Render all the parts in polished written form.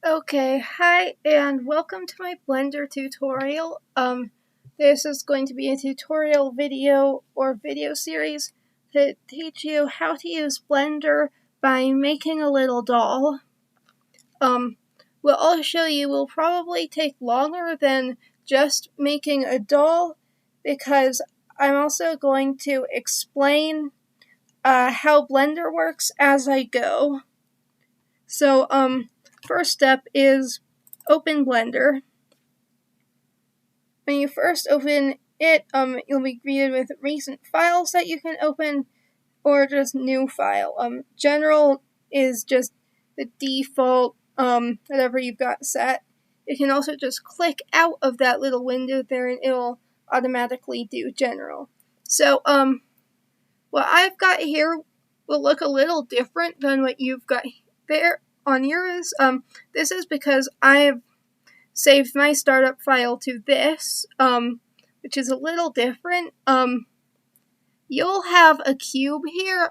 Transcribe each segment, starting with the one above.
Okay, hi and welcome to my Blender tutorial. This is going to be a tutorial video or video series to teach you how to use Blender by making a little doll. What I'll show you will probably take longer than just making a doll because I'm also going to explain how Blender works as I go. So, first step is open Blender. When you first open it, you'll be greeted with recent files that you can open, or just new file. General is just the default, whatever you've got set. You can also just click out of that little window there and it'll automatically do general. So, what I've got here will look a little different than what you've got there on yours. This is because I've saved my startup file to this, which is a little different. You'll have a cube here.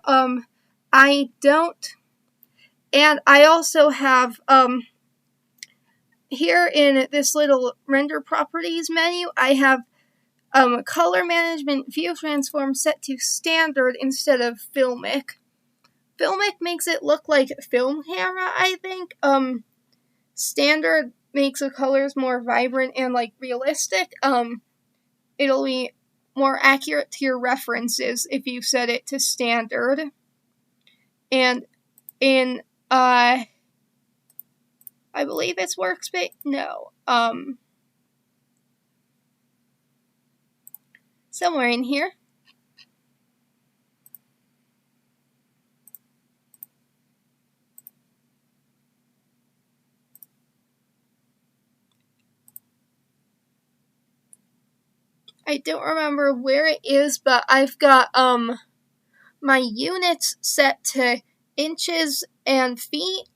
I don't. And I also have, here in this little render properties menu, I have color management view transform set to standard instead of Filmic. Filmic makes it look like film camera, I think. Standard makes the colors more vibrant and like realistic. It'll be more accurate to your references if you set it to standard. And in I believe it's workspace. No. Somewhere in here. I don't remember where it is, but I've got my units set to inches and feet,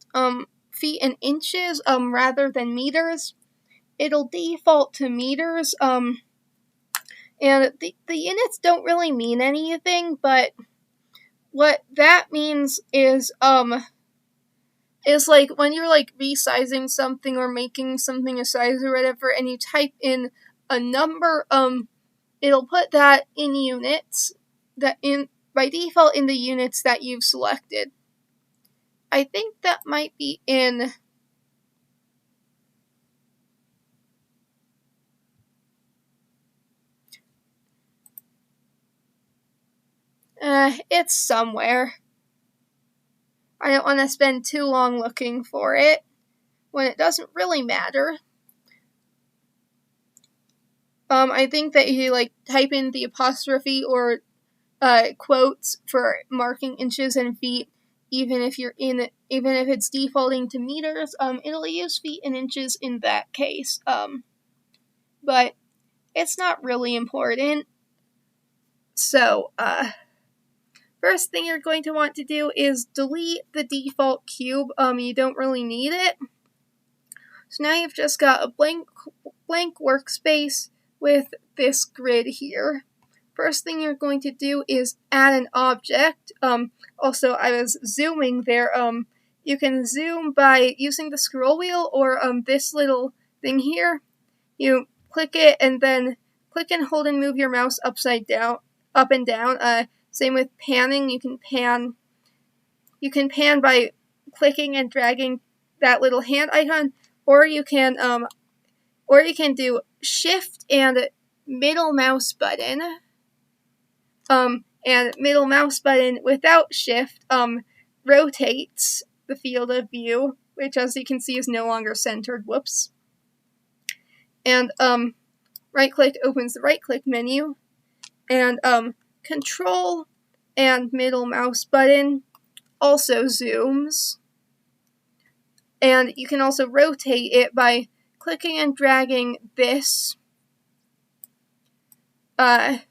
feet and inches, rather than meters. It'll default to meters, and the units don't really mean anything, but what that means is like when you're like resizing something or making something a size or whatever, and you type in a number, it'll put that in units, that in by default in the units that you've selected. I think that might be in it's somewhere. I don't want to spend too long looking for it when it doesn't really matter. I think that you like type in the apostrophe or quotes for marking inches and feet, even if it's defaulting to meters, it'll use feet and inches in that case. But it's not really important. So, first thing you're going to want to do is delete the default cube. You don't really need it. So now you've just got a blank workspace with this grid here. First thing you're going to do is add an object. Also, I was zooming there. You can zoom by using the scroll wheel or this little thing here. You click it and then click and hold and move your mouse up and down. Same with panning. You can pan by clicking and dragging that little hand icon, or you can do shift and middle mouse button. And middle mouse button without shift rotates the field of view, which as you can see is no longer centered. Whoops. And right click opens the right click menu, and control and middle mouse button also zooms. And you can also rotate it by clicking and dragging this. I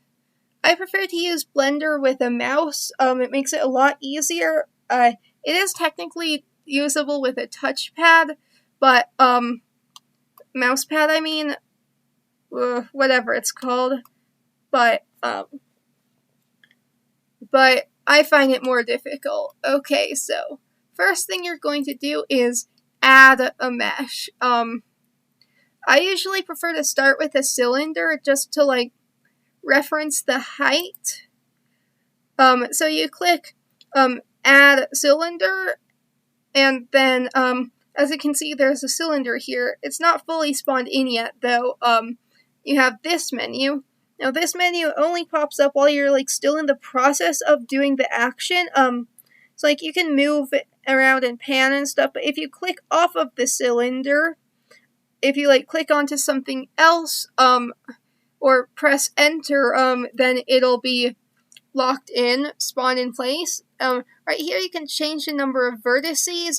prefer to use Blender with a mouse. It makes it a lot easier. It is technically usable with a touchpad, but mouse pad, I mean, whatever it's called. But I find it more difficult. Okay, so first thing you're going to do is add a mesh. I usually prefer to start with a cylinder just to like reference the height. So you click add cylinder, and then as you can see, there's a cylinder here. It's not fully spawned in yet, though. You have this menu. Now, this menu only pops up while you're like still in the process of doing the action. So like you can move it around and pan and stuff, but if you click off of the cylinder, if you like click onto something else, or press enter, then it'll be locked in, spawn in place. Right here you can change the number of vertices.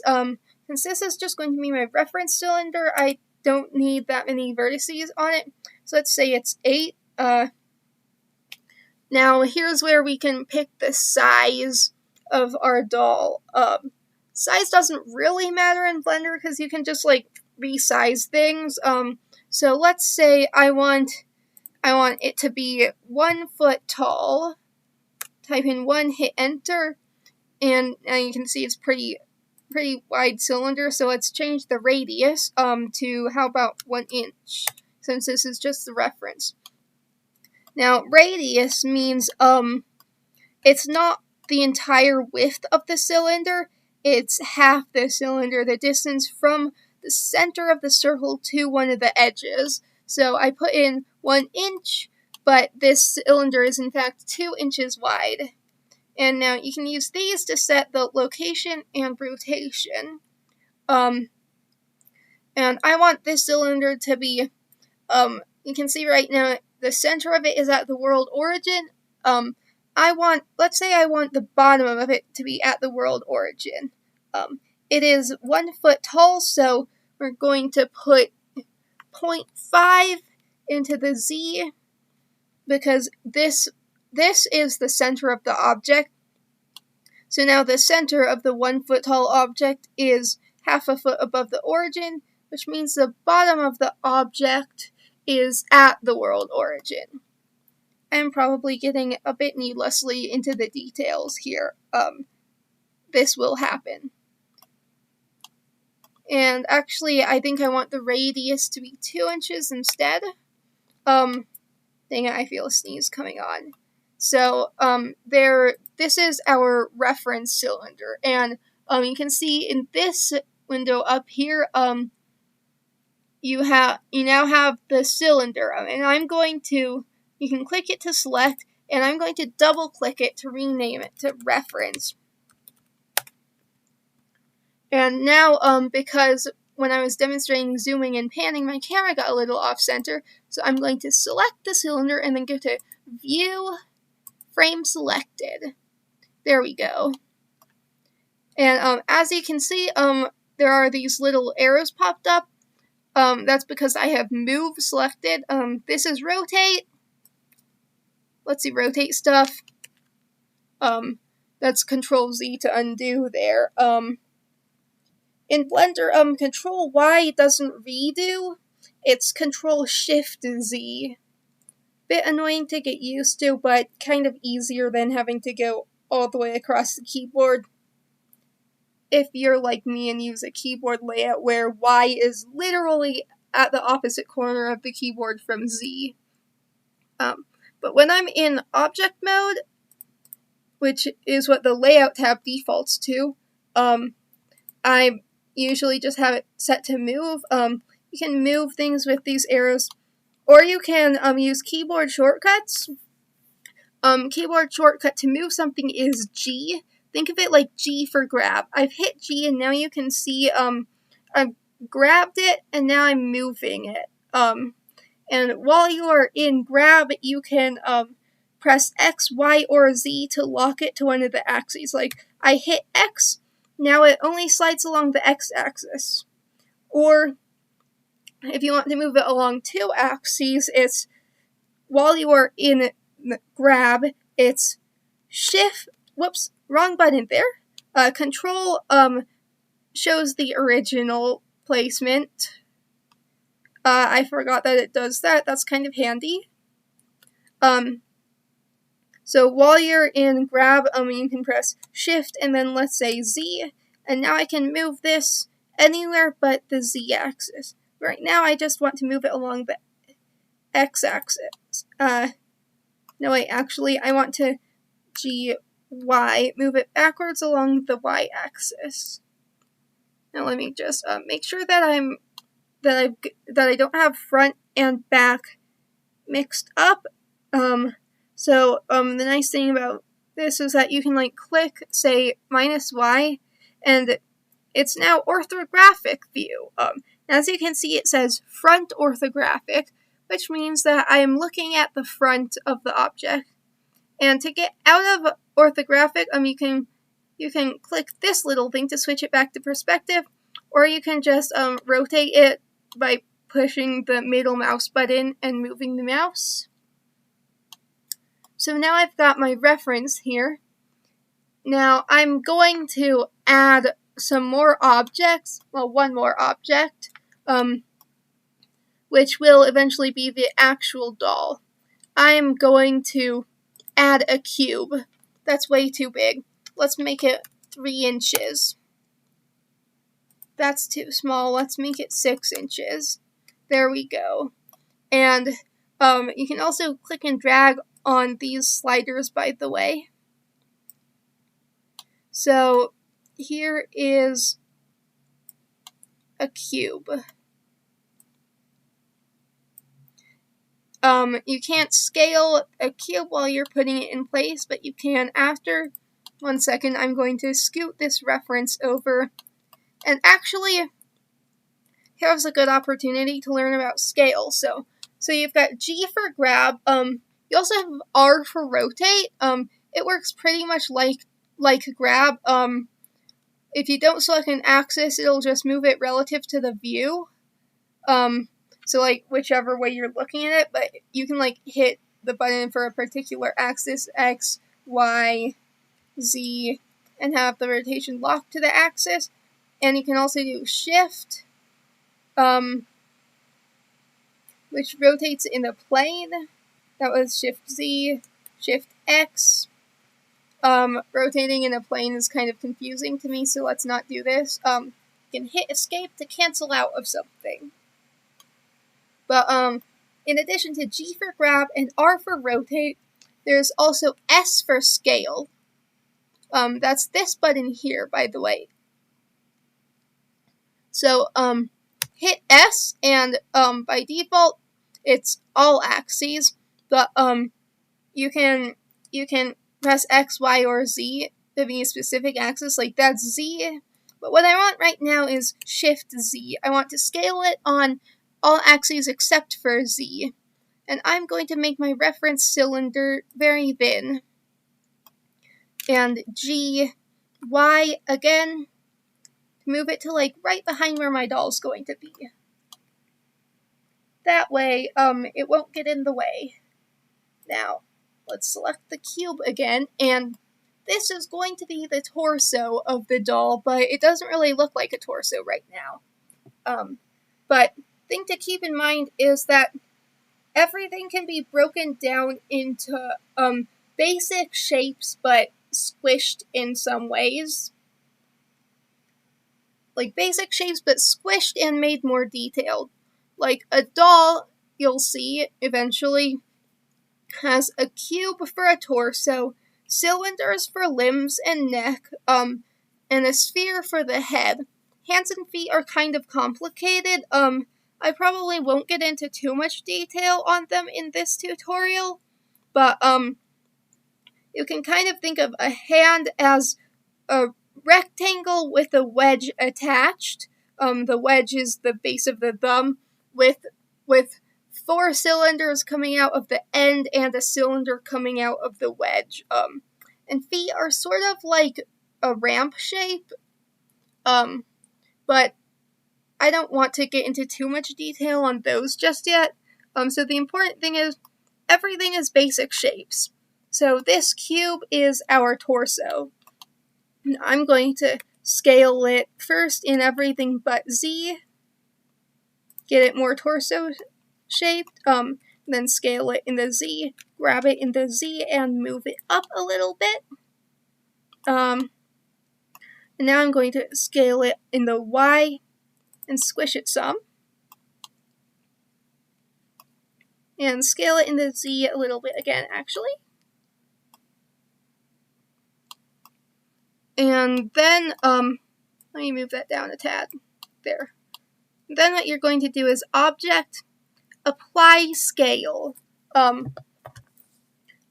Since this is just going to be my reference cylinder, I don't need that many vertices on it. So let's say it's 8. Now here's where we can pick the size of our doll. Size doesn't really matter in Blender because you can just like resize things. So let's say I want it to be 1 foot tall. Type in 1, hit enter, and now you can see it's pretty wide cylinder. So let's change the radius to, how about 1 inch, since this is just the reference. Now radius means it's not the entire width of the cylinder, it's half the cylinder, the distance from the center of the circle to one of the edges. So I put in 1 inch, but this cylinder is in fact 2 inches wide. And now you can use these to set the location and rotation. And I want this cylinder to be, you can see right now the center of it is at the world origin. Let's say I want the bottom of it to be at the world origin. It is 1 foot tall, so we're going to put 0.5 into the Z, because this is the center of the object. So now the center of the 1 foot tall object is half a foot above the origin, which means the bottom of the object is at the world origin. I'm probably getting a bit needlessly into the details here. This will happen. And actually, I think I want the radius to be 2 inches instead. Dang it, I feel a sneeze coming on. So, this is our reference cylinder, and you can see in this window up here, you now have the cylinder, and you can click it to select, and I'm going to double click it to rename it to reference. And now, because when I was demonstrating zooming and panning, my camera got a little off center, so I'm going to select the cylinder and then go to View, Frame Selected. There we go. And as you can see, there are these little arrows popped up. That's because I have Move selected. This is Rotate. Let's see, rotate stuff. That's Control Z to undo there. In Blender, Control Y doesn't redo. It's Control Shift Z. Bit annoying to get used to, but kind of easier than having to go all the way across the keyboard. If you're like me and use a keyboard layout where Y is literally at the opposite corner of the keyboard from Z. But when I'm in object mode, which is what the layout tab defaults to, I usually just have it set to move. You can move things with these arrows, or you can use keyboard shortcuts. Keyboard shortcut to move something is G. Think of it like G for grab. I've hit G, and now you can see I've grabbed it, and now I'm moving it. And while you are in grab, you can press X, Y, or Z to lock it to one of the axes. Like, I hit X, now it only slides along the X axis. Or, if you want to move it along 2 axes, it's, while you are in grab, it's Shift, whoops, wrong button there. Control shows the original placement. I forgot that it does that. That's kind of handy. So while you're in grab, you can press Shift and then let's say Z, and now I can move this anywhere but the z-axis. Right now I just want to move it along the x-axis. No wait, actually I want to move it backwards along the y-axis. Now let me just make sure that I don't have front and back mixed up. The nice thing about this is that you can like click, say, -y, and it's now orthographic view. As you can see, it says front orthographic, which means that I am looking at the front of the object. And to get out of orthographic, you can click this little thing to switch it back to perspective, or you can just rotate it by pushing the middle mouse button and moving the mouse. So now I've got my reference here. Now I'm going to add some more objects, well, one more object, which will eventually be the actual doll. I'm going to add a cube. That's way too big. Let's make it 3 inches. That's too small. Let's make it 6 inches. There we go. And you can also click and drag on these sliders, by the way. So here is a cube. You can't scale a cube while you're putting it in place, but you can after. 1 second, I'm going to scoot this reference over. And actually, here's a good opportunity to learn about scale. So you've got G for grab. You also have R for rotate. It works pretty much like grab. If you don't select an axis, it'll just move it relative to the view. So like whichever way you're looking at it, but you can like hit the button for a particular axis, X, Y, Z, and have the rotation locked to the axis. And you can also do shift, which rotates in the plane. That was shift Z, shift X. Rotating in a plane is kind of confusing to me, so let's not do this. You can hit escape to cancel out of something. But in addition to G for grab and R for rotate, there's also S for scale. That's this button here, by the way. So hit S, and by default it's all axes, but you can press X, Y, or Z to be a specific axis, like that's Z. But what I want right now is Shift Z. I want to scale it on all axes except for Z. And I'm going to make my reference cylinder very thin. And G, Y again, to move it to like right behind where my doll's going to be. That way, it won't get in the way. Now, let's select the cube again, and this is going to be the torso of the doll, but it doesn't really look like a torso right now. But thing to keep in mind is that everything can be broken down into basic shapes, but squished in some ways. Like basic shapes, but squished and made more detailed. Like a doll, you'll see eventually, has a cube for a torso, cylinders for limbs and neck, and a sphere for the head. Hands and feet are kind of complicated. I probably won't get into too much detail on them in this tutorial, but you can kind of think of a hand as a rectangle with a wedge attached. The wedge is the base of the thumb with 4 cylinders coming out of the end and a cylinder coming out of the wedge. And feet are sort of like a ramp shape, but I don't want to get into too much detail on those just yet. So the important thing is everything is basic shapes. So this cube is our torso. I'm going to scale it first in everything but Z, get it more torso shaped, then scale it in the Z, grab it in the Z, and move it up a little bit. And now I'm going to scale it in the Y, and squish it some. And scale it into Z a little bit again, actually. And then, let me move that down a tad. There. Then what you're going to do is Object, Apply Scale.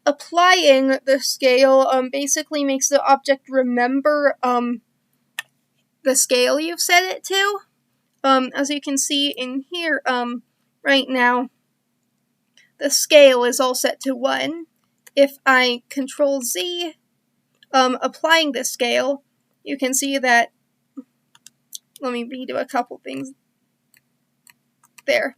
Applying the scale basically makes the object remember the scale you've set it to. As you can see in here, right now, the scale is all set to 1. If I Control Z, applying the scale, you can see that, let me redo a couple things. There.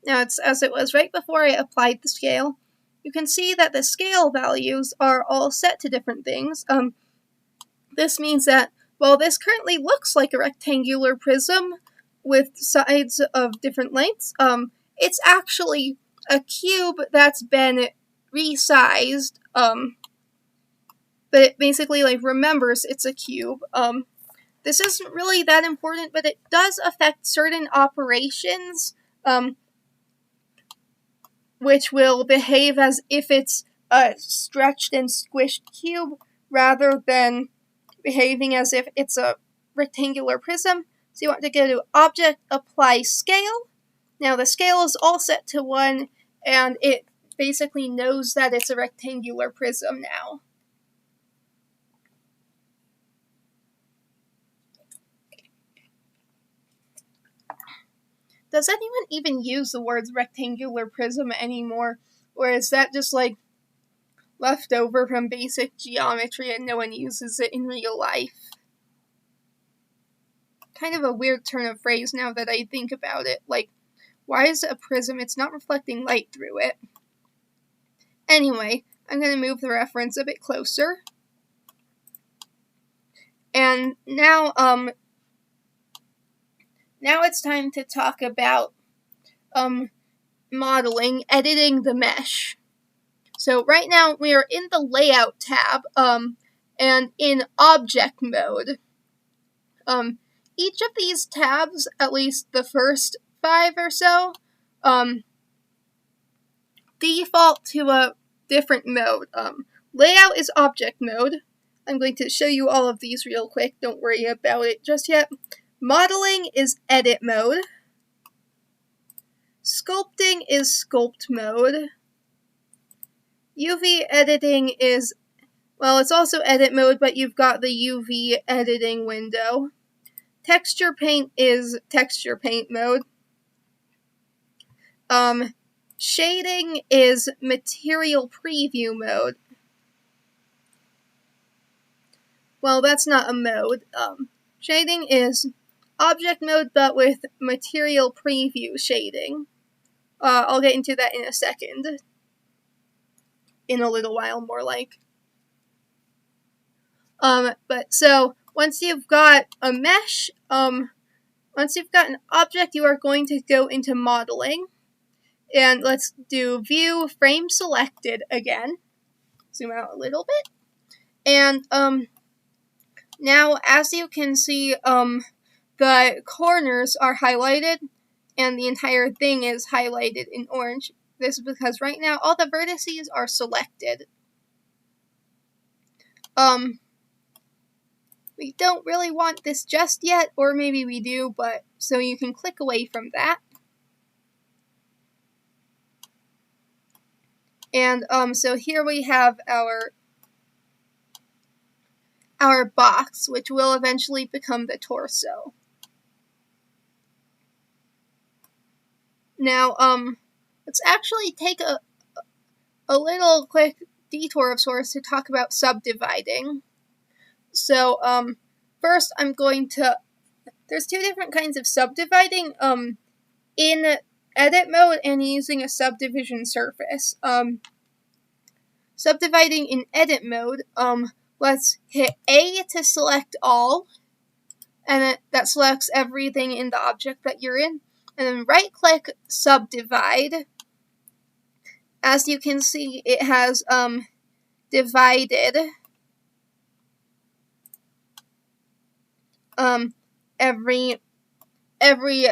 Now it's as it was right before I applied the scale. You can see that the scale values are all set to different things. This means that while this currently looks like a rectangular prism with sides of different lengths, it's actually a cube that's been resized, but it basically remembers it's a cube. This isn't really that important, but it does affect certain operations, which will behave as if it's a stretched and squished cube rather than behaving as if it's a rectangular prism. So you want to go to Object, Apply Scale. Now the scale is all set to 1, and it basically knows that it's a rectangular prism now. Does anyone even use the words rectangular prism anymore? Or is that just left over from basic geometry and no one uses it in real life? Kind of a weird turn of phrase now that I think about it. Why is it a prism? It's not reflecting light through it. Anyway, I'm going to move the reference a bit closer. And now it's time to talk about modeling, editing the mesh. So right now we are in the Layout tab, and in Object mode. Each of these tabs, at least the first 5 or so, default to a different mode. Layout is Object mode. I'm going to show you all of these real quick. Don't worry about it just yet. Modeling is Edit mode. Sculpting is Sculpt mode. UV editing is, well, it's also Edit mode, but you've got the UV editing window. Texture Paint is Texture Paint mode. Shading is Material Preview mode. Well, that's not a mode. Shading is Object mode, but with Material Preview shading. I'll get into that in a second. In a little while, more like. But so, once you've got a mesh, once you've got an object, you are going to go into modeling. And let's do View, Frame Selected again. Zoom out a little bit. And, now, as you can see, the corners are highlighted, and the entire thing is highlighted in orange. This is because right now all the vertices are selected. We don't really want this just yet, or maybe we do, but so you can click away from that. And so here we have our box, which will eventually become the torso. Now, let's actually take a little quick detour of sorts to talk about subdividing. So, first I'm going to, there's 2 different kinds of subdividing, in Edit mode and using a subdivision surface. Subdividing in Edit mode, let's hit A to select all, and that selects everything in the object that you're in, and then right-click Subdivide. As you can see, it has divided every every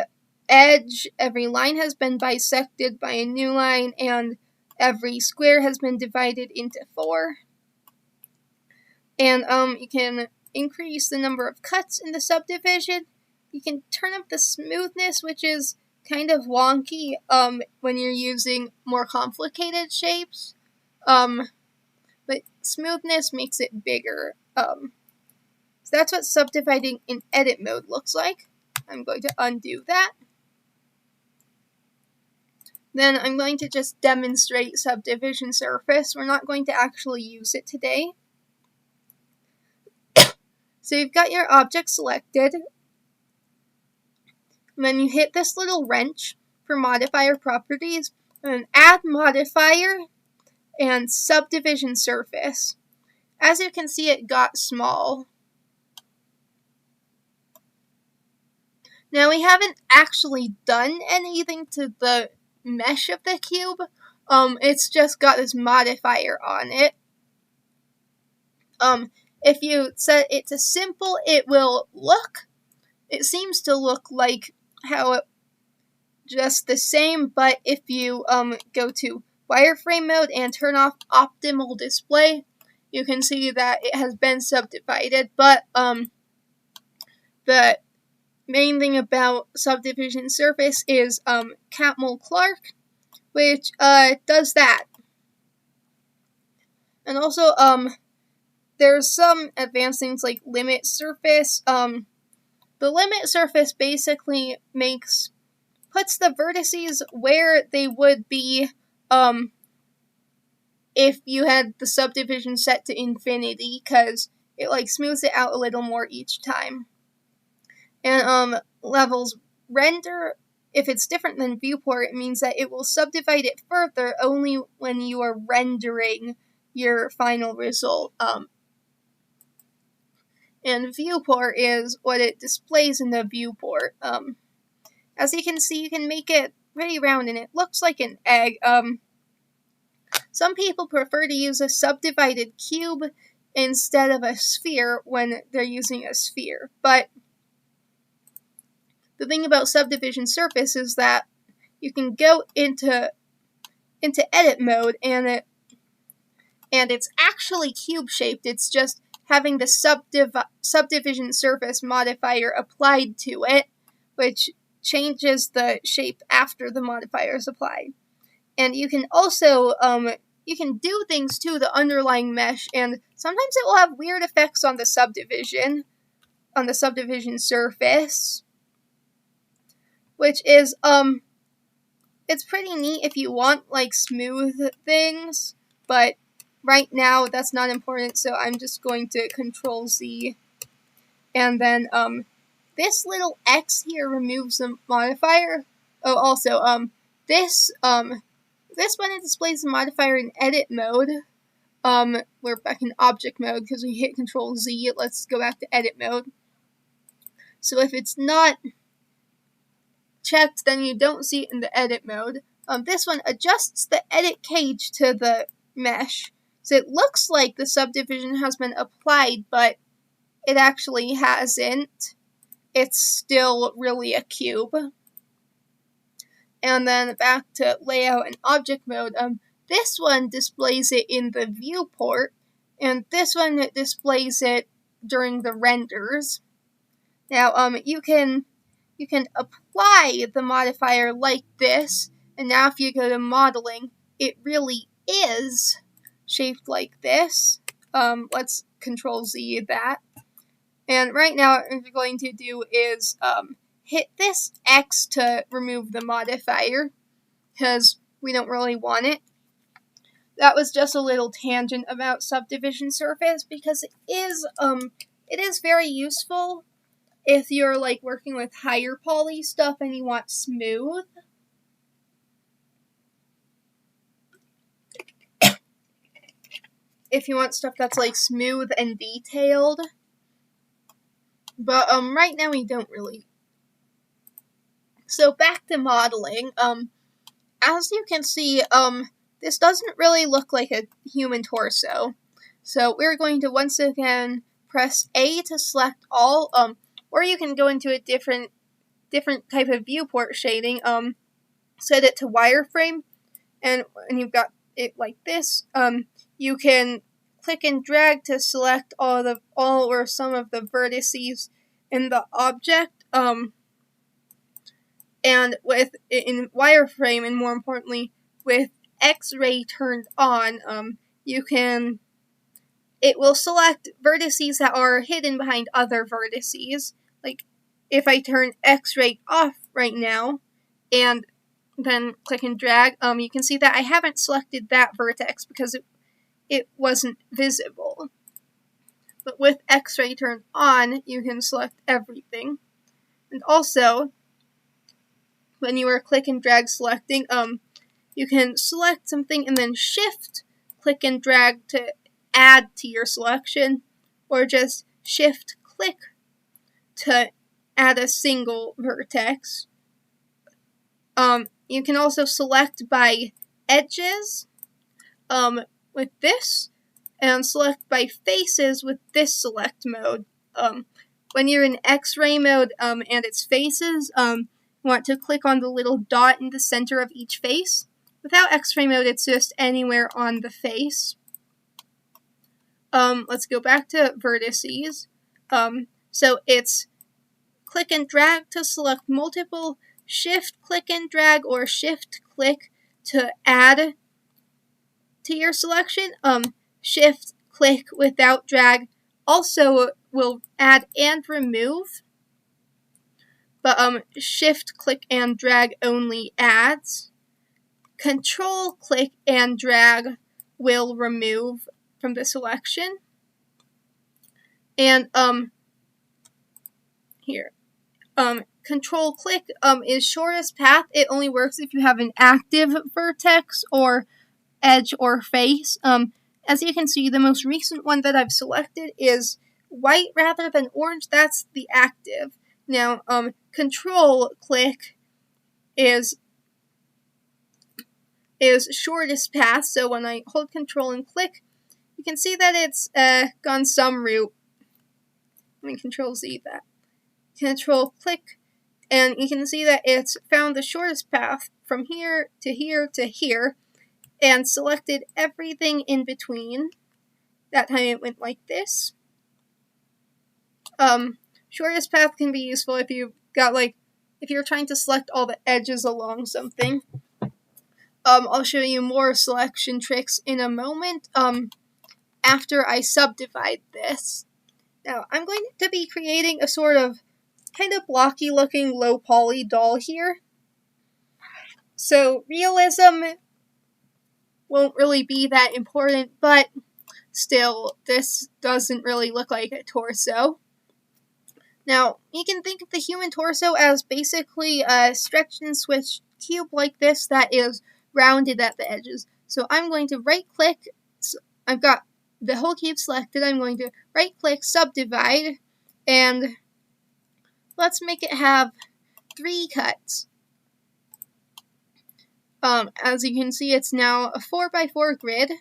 edge, every line has been bisected by a new line, and every square has been divided into 4. And you can increase the number of cuts in the subdivision. You can turn up the smoothness, which is kind of wonky when you're using more complicated shapes. But smoothness makes it bigger. So that's what subdividing in edit mode looks like. I'm going to undo that. Then I'm going to just demonstrate subdivision surface. We're not going to actually use it today. So you've got your object selected. And then you hit this little wrench for modifier properties, and add modifier and subdivision surface. As you can see, it got small. Now we haven't actually done anything to the mesh of the cube. It's just got this modifier on it. If you set it to simple, it seems to look like how it just the same, but if you go to wireframe mode and turn off optimal display, you can see that it has been subdivided. But the main thing about subdivision surface is Catmull Clark, which does that. And also there's some advanced things like limit surface. The limit surface basically puts the vertices where they would be if you had the subdivision set to infinity, because it smooths it out a little more each time. And levels render, if it's different than viewport, it means that it will subdivide it further only when you are rendering your final result. And viewport is what it displays in the viewport. As you can see, you can make it pretty round and it looks like an egg. Some people prefer to use a subdivided cube instead of a sphere when they're using a sphere. But the thing about subdivision surface is that you can go into edit mode and it's actually cube shaped. It's just having the subdivision surface modifier applied to it, which changes the shape after the modifier is applied. And you can also you can do things to the underlying mesh, and sometimes it will have weird effects on the subdivision surface, which is it's pretty neat if you want smooth things, but right now that's not important, so I'm just going to Control Z. And then this little X here removes the modifier. Oh, also this one, it displays the modifier in edit mode. We're back in object mode because we hit Control Z. Let's go back to edit mode. So if it's not checked, then you don't see it in the edit mode. This one adjusts the edit cage to the mesh. So it looks like the subdivision has been applied, but it actually hasn't. It's still really a cube. And then back to layout and object mode. This one displays it in the viewport, and this one displays it during the renders. Now, you can apply the modifier like this, and now if you go to modeling, it really is shaped like this. Let's Control Z that. And right now what we're going to do is hit this X to remove the modifier, because we don't really want it. That was just a little tangent about subdivision surface, because it is very useful if you're working with higher poly stuff and you want smooth. If you want stuff that's smooth and detailed. But right now we don't really. So back to modeling. As you can see, this doesn't really look like a human torso. So we're going to once again press A to select all, or you can go into a different different type of viewport shading, set it to wireframe, and when you've got it like this, you can click and drag to select all or some of the vertices in the object, and in wireframe, and more importantly, with X-ray turned on, it will select vertices that are hidden behind other vertices. Like, if I turn X-ray off right now, and then click and drag, you can see that I haven't selected that vertex because it wasn't visible. But with X-ray turned on, you can select everything. And also, when you are click and drag selecting, you can select something and then shift, click and drag to add to your selection, or just shift click to add a single vertex. You can also select by edges with this, and select by faces with this select mode. When you're in X-ray mode and it's faces, you want to click on the little dot in the center of each face. Without X-ray mode, it's just anywhere on the face. Let's go back to vertices. So it's click and drag to select multiple, shift click and drag, or shift click to add to your selection. Shift click without drag also will add and remove, but shift click and drag only adds. Control click and drag will remove from the selection. And control click is shortest path. It only works if you have an active vertex or edge or face. As you can see, the most recent one that I've selected is white rather than orange. That's the active. Now, control click is shortest path, so when I hold control and click, you can see that it's gone some route. Let me control Z that. Control click, and you can see that it's found the shortest path from here to here to here, and selected everything in between. That time it went like this. Shortest path can be useful if you've got, if you're trying to select all the edges along something. I'll show you more selection tricks in a moment, after I subdivide this. Now, I'm going to be creating a sort of kind of blocky looking low poly doll here. So, realism won't really be that important, but still, this doesn't really look like a torso. Now, you can think of the human torso as basically a stretch and switch cube like this that is rounded at the edges. So I'm going to right click, so I've got the whole cube selected, I'm going to right click, subdivide, and let's make it have 3 cuts. As you can see, it's now a 4x4 grid.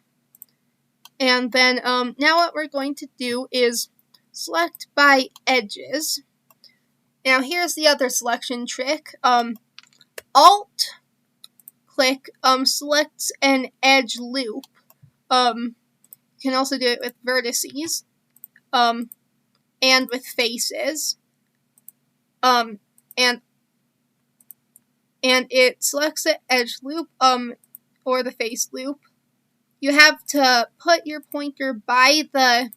And then now what we're going to do is select by edges. Now here's the other selection trick. Alt click selects an edge loop. You can also do it with vertices, and with faces. And it selects the edge loop, or the face loop. You have to put your pointer by the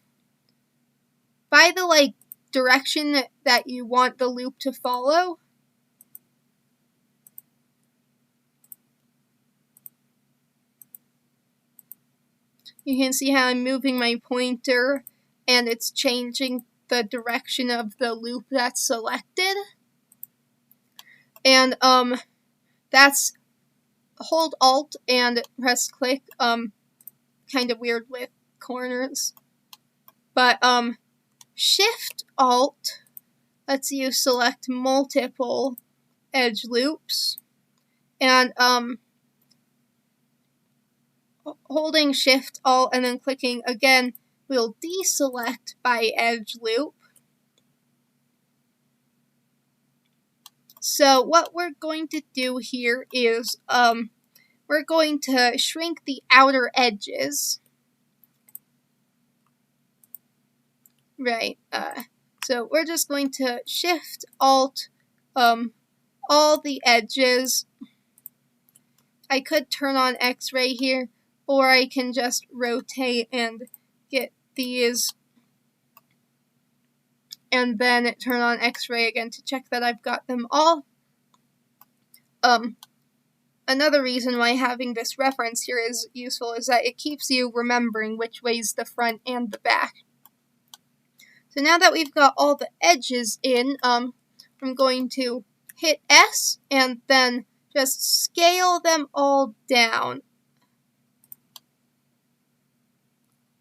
direction that you want the loop to follow. You can see how I'm moving my pointer and it's changing the direction of the loop that's selected. And that's hold Alt and press click. Kind of weird with corners. But Shift Alt lets you select multiple edge loops. And holding Shift Alt and then clicking again will deselect by edge loop. So what we're going to do here is we're going to shrink the outer edges. Right. So we're just going to Shift Alt all the edges. I could turn on X-ray here, or I can just rotate and get these, and then turn on X-ray again to check that I've got them all. Another reason why having this reference here is useful is that it keeps you remembering which way's the front and the back. So now that we've got all the edges in, I'm going to hit S and then just scale them all down.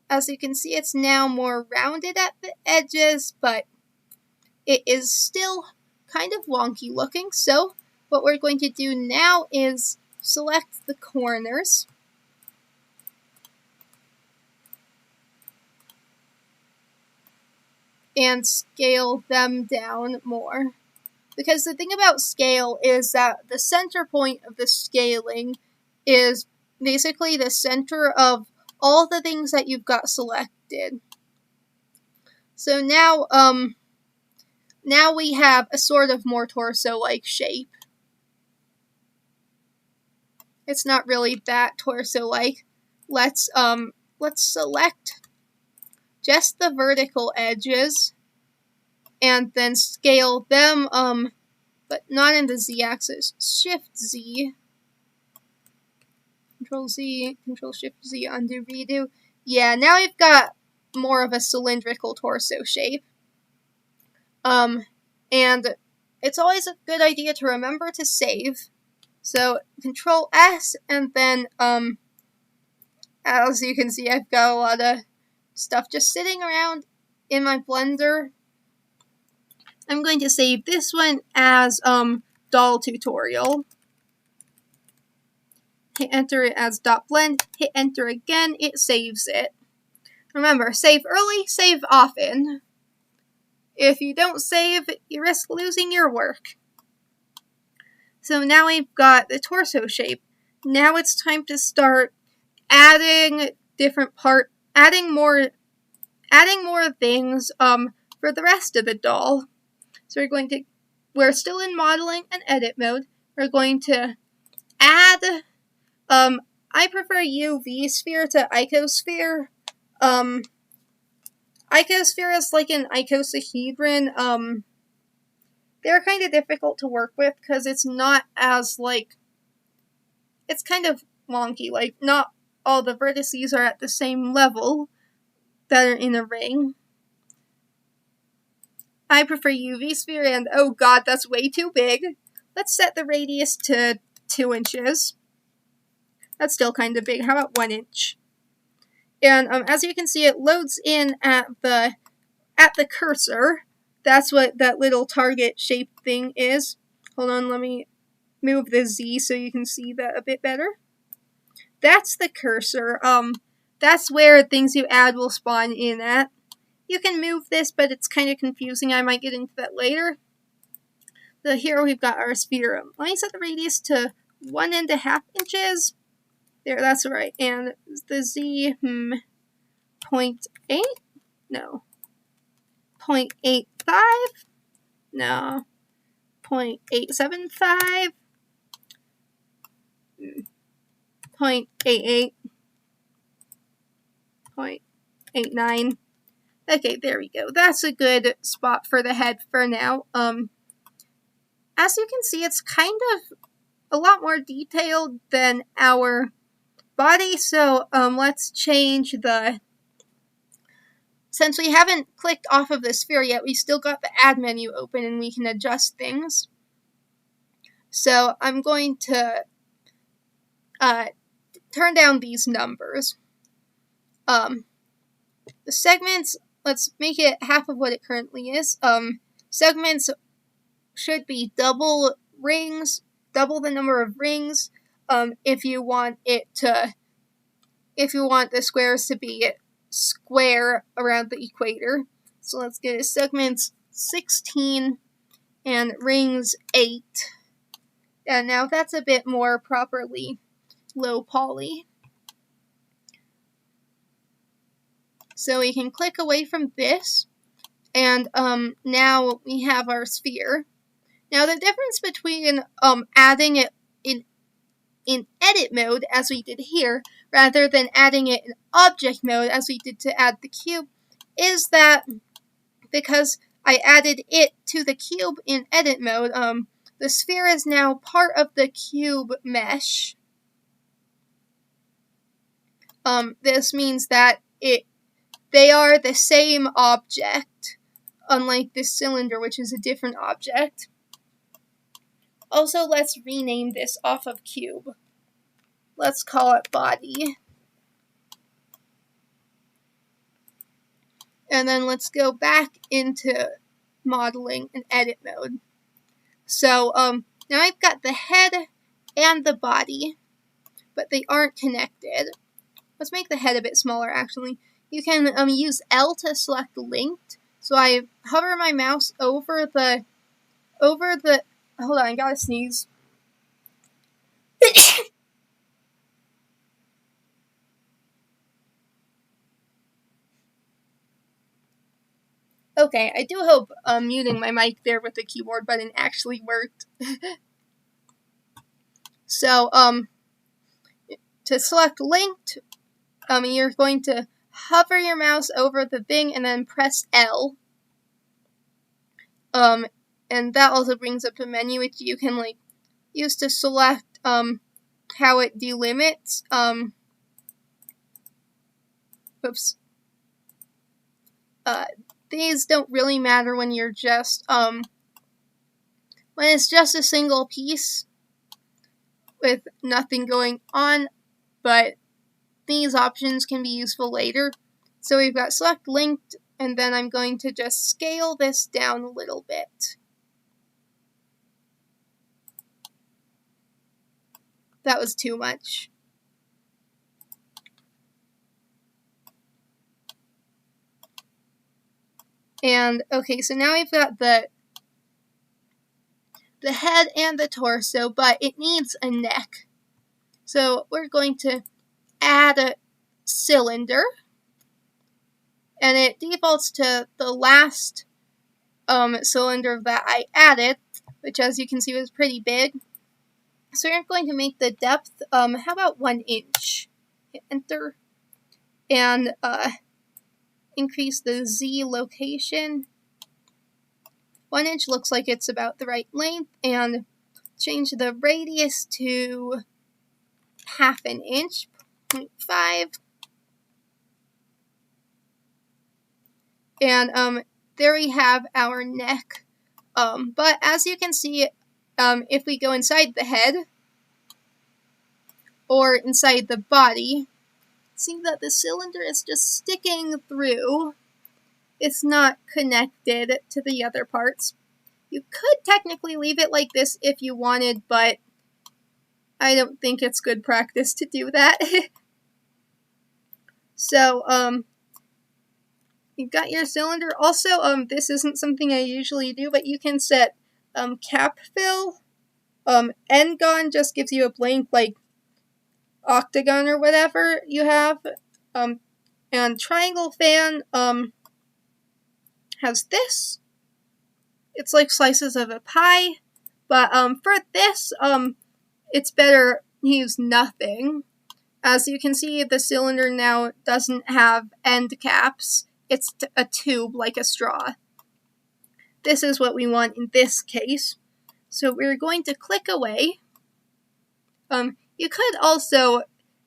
As you can see, it's now more rounded at the edges, but it is still kind of wonky looking. So what we're going to do now is select the corners. And scale them down more. Because the thing about scale is that the center point of the scaling is basically the center of all the things that you've got selected. So now, now we have a sort of more torso-like shape. It's not really that torso-like. Let's select just the vertical edges and then scale them, but not in the Z-axis. Shift Z, Control Z, Control Shift Z, undo, redo. Yeah, now we've got more of a cylindrical torso shape. And it's always a good idea to remember to save. So Control S, and then as you can see, I've got a lot of stuff just sitting around in my Blender. I'm going to save this one as doll tutorial. Hit enter it as .blend, hit enter again, it saves it. Remember, save early, save often. If you don't save, you risk losing your work. So now we've got the torso shape. Now it's time to start adding adding more things for the rest of the doll. So we're still in modeling and edit mode. We're going to add, I prefer UV sphere to icosphere. Icosphere is like an icosahedron. They're kind of difficult to work with because it's not as, it's kind of wonky. Like, not all the vertices are at the same level that are in a ring. I prefer UV sphere, and oh god, that's way too big. Let's set the radius to 2 inches. That's still kind of big. How about 1 inch? And as you can see, it loads in at the cursor. That's what that little target shaped thing is. Hold on, let me move the Z so you can see that a bit better. That's the cursor. That's where things you add will spawn in at. You can move this, but it's kind of confusing. I might get into that later. Here we've got our sphere. Let me set the radius to 1.5 inches. There, that's right. And the Z, 0.8? No. 0.85? No. 0.875? 0.88? 0.89? Okay, there we go. That's a good spot for the head for now. As you can see, it's kind of a lot more detailed than our body, so let's change since we haven't clicked off of the sphere yet, we still got the add menu open and we can adjust things. So I'm going to turn down these numbers. The segments, let's make it half of what it currently is. Segments should be double rings, double the number of rings, if you want the squares to be square around the equator. So let's get a segments 16 and rings 8. And now that's a bit more properly low poly. So we can click away from this, and now we have our sphere. Now the difference between adding it in edit mode, as we did here, rather than adding it in object mode, as we did to add the cube, is that because I added it to the cube in edit mode, the sphere is now part of the cube mesh. This means that they are the same object, unlike this cylinder, which is a different object. Also, let's rename this off of cube. Let's call it body. And then let's go back into modeling and edit mode. So now I've got the head and the body, but they aren't connected. Let's make the head a bit smaller, actually. You can use L to select linked. So I hover my mouse over the, hold on, I gotta sneeze. Okay, I do hope muting my mic there with the keyboard button actually worked. So, to select linked, you're going to hover your mouse over the thing and then press L. And that also brings up a menu which you can use to select how it delimits. Oops. These don't really matter when you're just when it's just a single piece with nothing going on, but these options can be useful later. So we've got select linked, and then I'm going to just scale this down a little bit. That was too much. And okay, so now we've got the head and the torso, but it needs a neck. So we're going to add a cylinder, and it defaults to the last cylinder that I added, which, as you can see, was pretty big. So we're going to make the depth, how about 1 inch? Hit enter, and increase the Z location. 1 inch looks like it's about the right length, and change the radius to 1/2 inch, 0.5. And there we have our neck. But as you can see, if we go inside the head or inside the body, see that the cylinder is just sticking through. It's not connected to the other parts. You could technically leave it like this if you wanted, but I don't think it's good practice to do that. So, you've got your cylinder. Also, this isn't something I usually do, but you can set cap fill. N-gon just gives you a blank, octagon or whatever you have. And triangle fan, has this. It's like slices of a pie, but for this, it's better to use nothing. As you can see, the cylinder now doesn't have end caps. It's a tube, like a straw. This is what we want in this case. So we're going to click away. You could also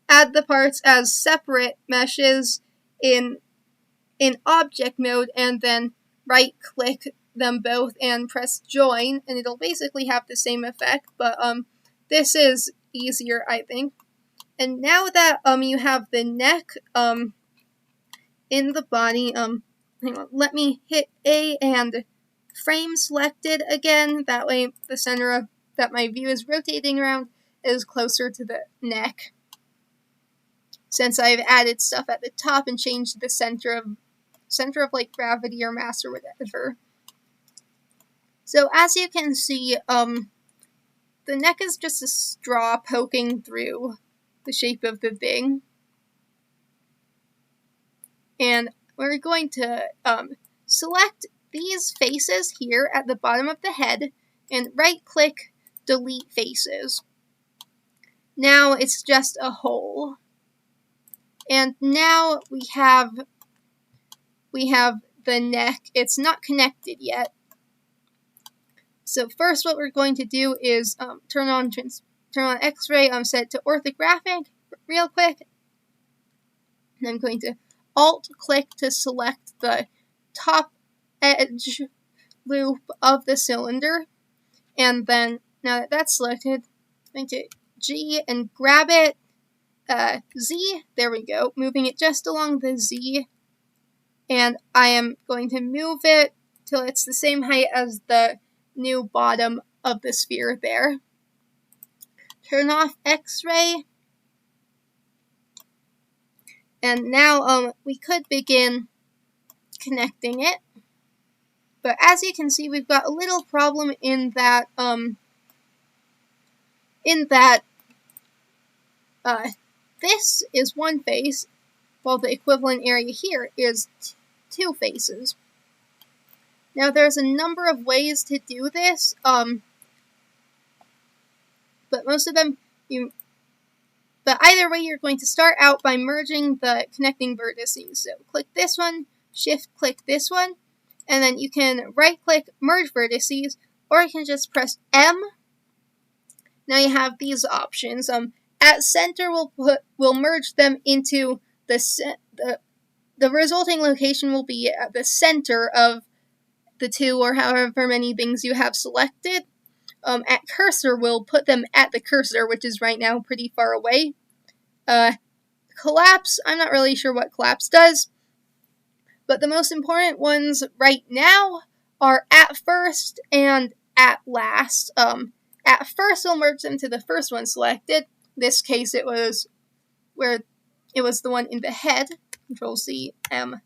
add the parts as separate meshes in object mode, and then right-click them both and press join, and it'll basically have the same effect, but this is easier, I think. And now that you have the neck in the body, hang on, let me hit A and frame selected again. That way the center of that my view is rotating around is closer to the neck, since I've added stuff at the top and changed the center of gravity or mass or whatever. So as you can see, the neck is just a straw poking through the shape of the thing. And we're going to select these faces here at the bottom of the head and right-click Delete Faces. Now it's just a hole. And now we have the neck. It's not connected yet. So first what we're going to do is turn on X-ray, set it to orthographic real quick. And I'm going to Alt-click to select the top edge loop of the cylinder. And then, now that that's selected, I'm going to G and grab it, Z, there we go, moving it just along the Z. And I am going to move it till it's the same height as the new bottom of the sphere there. Turn off X-ray. And now we could begin connecting it. But as you can see, we've got a little problem in that this is one face, while the equivalent area here is two faces. Now there's a number of ways to do this, but most of them but either way, you're going to start out by merging the connecting vertices. So click this one, shift-click this one, and then you can right-click Merge Vertices, or you can just press M. Now you have these options. At center, we'll merge them into the resulting location will be at the center of the two, or however many things you have selected. At cursor, we'll put them at the cursor, which is right now pretty far away. Collapse, I'm not really sure what collapse does, but the most important ones right now are at first and at last. At first, we'll merge them to the first one selected. In this case, it was the one in the head. Control C, M.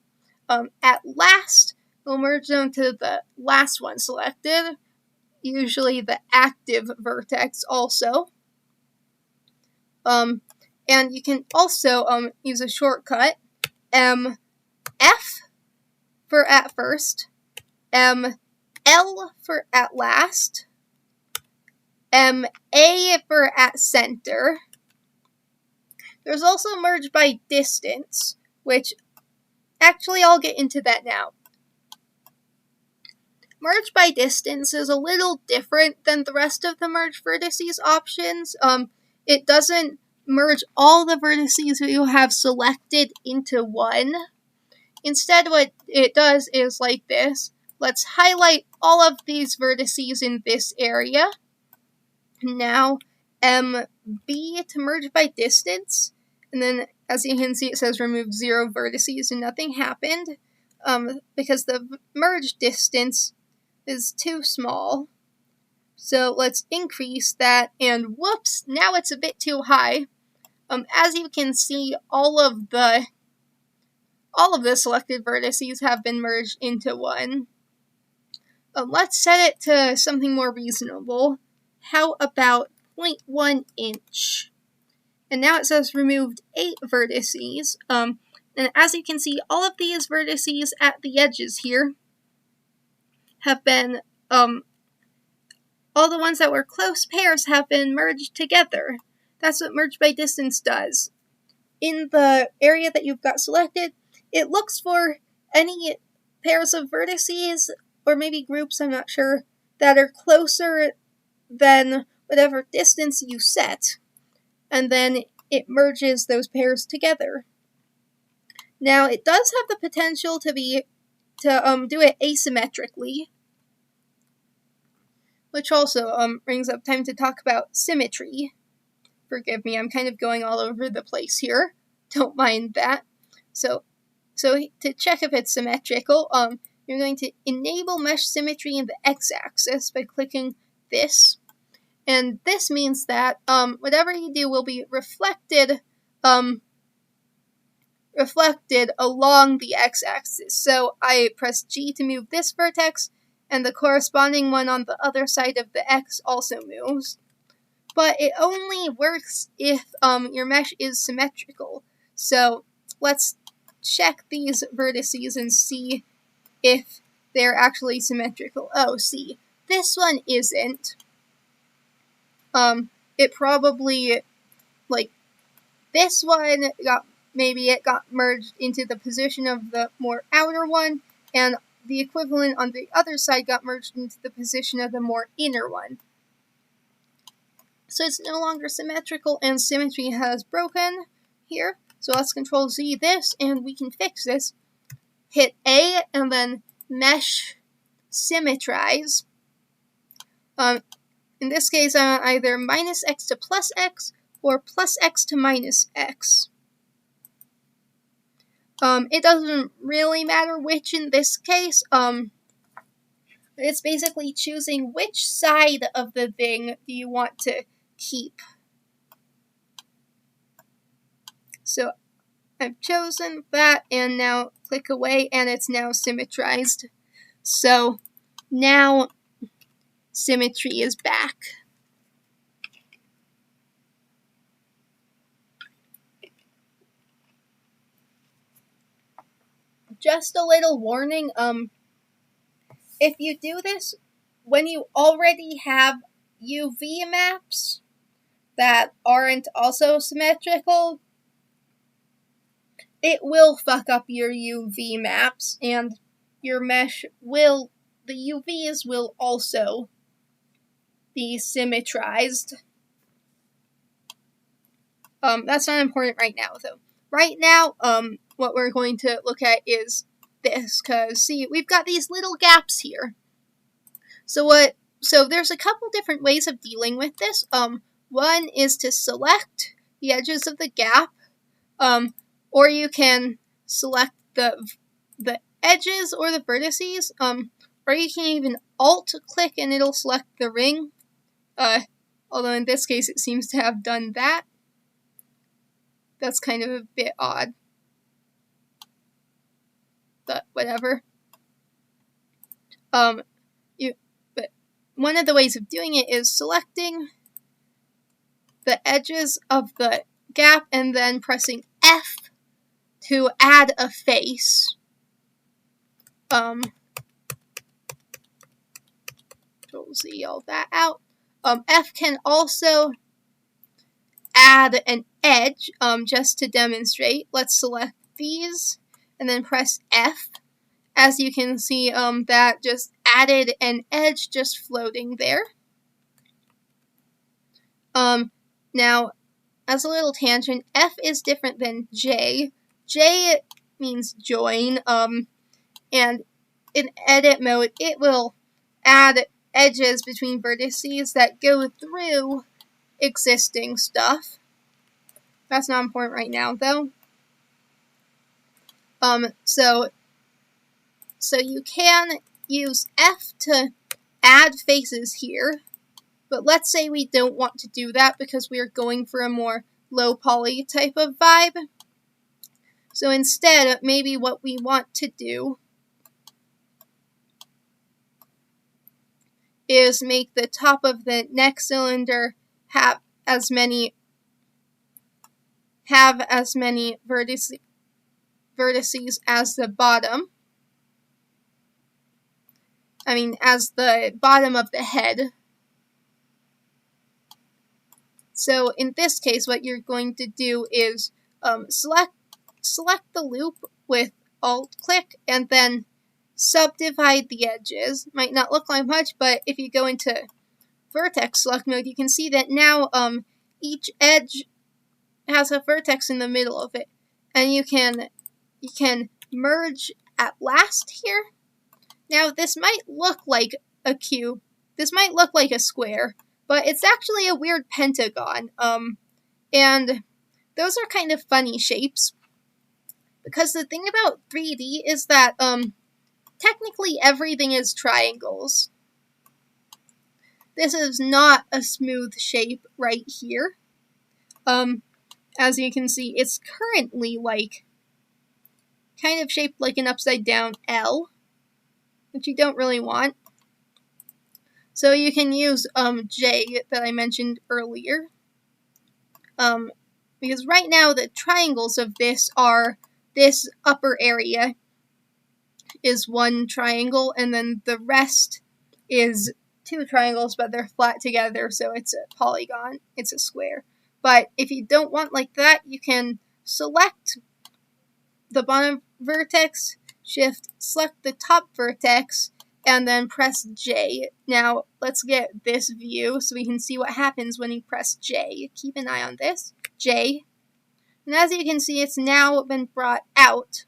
At last, we'll merge them to the last one selected, usually the active vertex also. And you can also use a shortcut, MF for at first, ML for at last, MA for at center. There's also merge by distance, which actually I'll get into that now. Merge by distance is a little different than the rest of the merge vertices options. It doesn't merge all the vertices you have selected into one. Instead, what it does is like this. Let's highlight all of these vertices in this area. Now, MB to merge by distance. And then, as you can see, it says remove 0 vertices and nothing happened. Because the merge distance is too small. So let's increase that, and whoops, now it's a bit too high. As you can see, all of the selected vertices have been merged into one. Let's set it to something more reasonable. How about 0.1 inch? And now it says removed 8 vertices. And as you can see, all of these vertices at the edges here have been, all the ones that were close pairs have been merged together. That's what merge by distance does. In the area that you've got selected, it looks for any pairs of vertices, or maybe groups, I'm not sure, that are closer than whatever distance you set, and then it merges those pairs together. Now, it does have the potential to do it asymmetrically, which also brings up time to talk about symmetry. Forgive me, I'm kind of going all over the place here. Don't mind that. So to check if it's symmetrical, you're going to enable mesh symmetry in the x-axis by clicking this. And this means that whatever you do will be reflected along the x-axis. So I press G to move this vertex, and the corresponding one on the other side of the X also moves. But it only works if your mesh is symmetrical. So let's check these vertices and see if they're actually symmetrical. Oh, see, this one isn't. It probably, like, this one maybe it got merged into the position of the more outer one, and the equivalent on the other side got merged into the position of the more inner one. So it's no longer symmetrical, and symmetry has broken here. So let's Control Z this, and we can fix this. Hit A, and then Mesh Symmetrize. In this case, I want either minus X to plus X, or plus X to minus X. It doesn't really matter which in this case. It's basically choosing which side of the thing do you want to keep. So I've chosen that, and now click away, and it's now symmetrized. So now symmetry is back. Just a little warning, if you do this when you already have UV maps that aren't also symmetrical, it will fuck up your UV maps, and your mesh will, the UVs will also be symmetrized. That's not important right now, though. Right now, what we're going to look at is this, because, see, we've got these little gaps here. So there's a couple different ways of dealing with this. One is to select the edges of the gap, or you can select the edges or the vertices, or you can even Alt-click and it'll select the ring, although in this case it seems to have done that. That's kind of a bit odd, but whatever. But one of the ways of doing it is selecting the edges of the gap and then pressing F to add a face. Control Z all that out. F can also add an edge, just to demonstrate. Let's select these and then press F. As you can see, that just added an edge just floating there. Now, as a little tangent, F is different than J. J means join, and in edit mode, it will add edges between vertices that go through existing stuff. That's not important right now, though. So you can use F to add faces here, but let's say we don't want to do that because we are going for a more low poly type of vibe. So instead, maybe what we want to do is make the top of the next cylinder have as many vertices as the bottom. As the bottom of the head. So in this case, what you're going to do is select the loop with Alt-click and then subdivide the edges. Might not look like much, but if you go into vertex select mode, you can see that now each edge has a vertex in the middle of it, and you can merge at last here. Now this might look like a cube. This might look like a square, but it's actually a weird pentagon. And those are kind of funny shapes, because the thing about 3D is that technically everything is triangles. This is not a smooth shape right here. As you can see, it's currently kind of shaped like an upside down L, which you don't really want. So you can use J that I mentioned earlier. Because right now the triangles of this are, this upper area is one triangle, and then the rest is two triangles, but they're flat together, so it's a polygon, it's a square. But if you don't want like that, you can select the bottom vertex, select the top vertex, and then press J. Now, let's get this view so we can see what happens when you press J. Keep an eye on this. J. And as you can see, it's now been brought out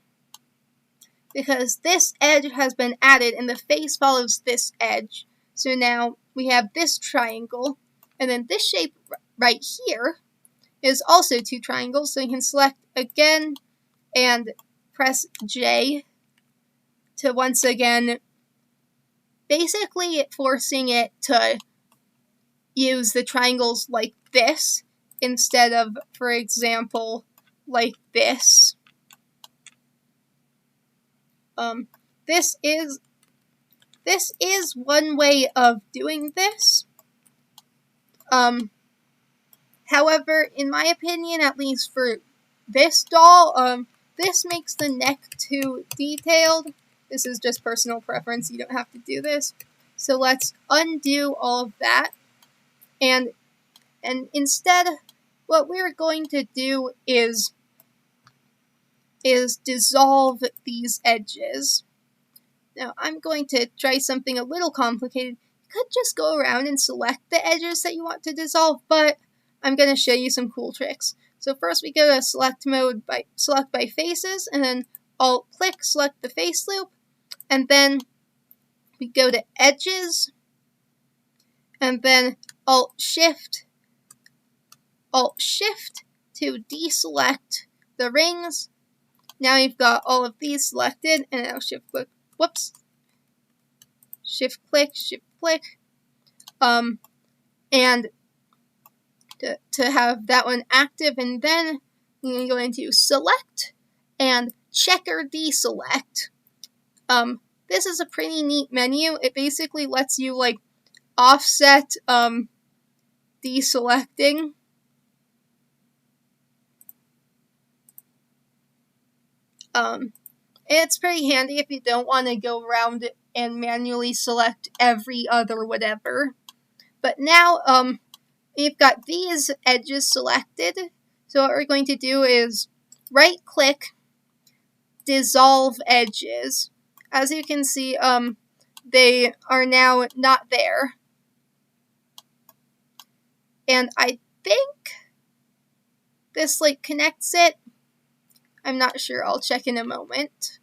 because this edge has been added and the face follows this edge. So now we have this triangle, and then this shape right here is also two triangles, so you can select again and press J to once again basically forcing it to use the triangles like this instead of, for example, like this. This is one way of doing this. However, in my opinion, at least for this doll, this makes the neck too detailed. This is just personal preference. You don't have to do this. So let's undo all of that. And instead, what we're going to do is dissolve these edges. Now, I'm going to try something a little complicated. You could just go around and select the edges that you want to dissolve, but I'm going to show you some cool tricks. So first we go to select mode select by faces, and then Alt-click, select the face loop, and then we go to edges, and then Alt-Shift to deselect the rings. Now you've got all of these selected, and now Shift-Click. Whoops. Shift-Click. And to have that one active, and then you're going to select and checker deselect. This is a pretty neat menu. It basically lets you like offset deselecting. It's pretty handy if you don't want to go around and manually select every other whatever. But now, we've got these edges selected. So what we're going to do is right-click, dissolve edges. As you can see, they are now not there. And I think this like connects it. I'm not sure. I'll check in a moment.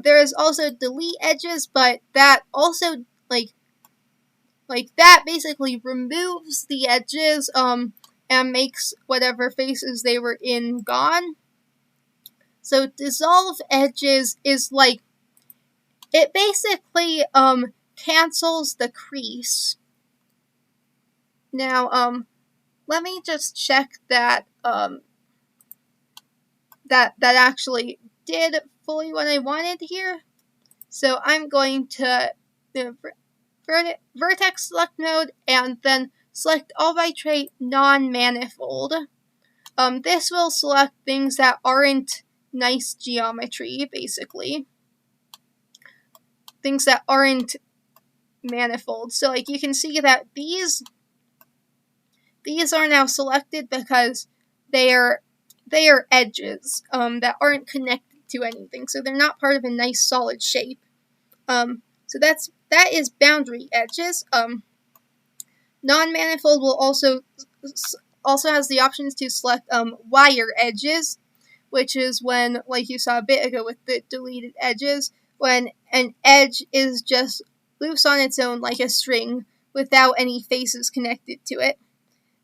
There is also delete edges, but that also like that basically removes the edges and makes whatever faces they were in gone. So dissolve edges is like, it basically cancels the crease. Now let me just check that that actually did fully what I wanted here. So I'm going to vertex select mode and then select all by trait non-manifold. This will select things that aren't nice geometry, basically. Things that aren't manifold. So like you can see that these are now selected because they are edges that aren't connected to anything, so they're not part of a nice solid shape. So that is boundary edges. Non-manifold will also has the options to select wire edges, which is when, like you saw a bit ago with the deleted edges, when an edge is just loose on its own like a string without any faces connected to it.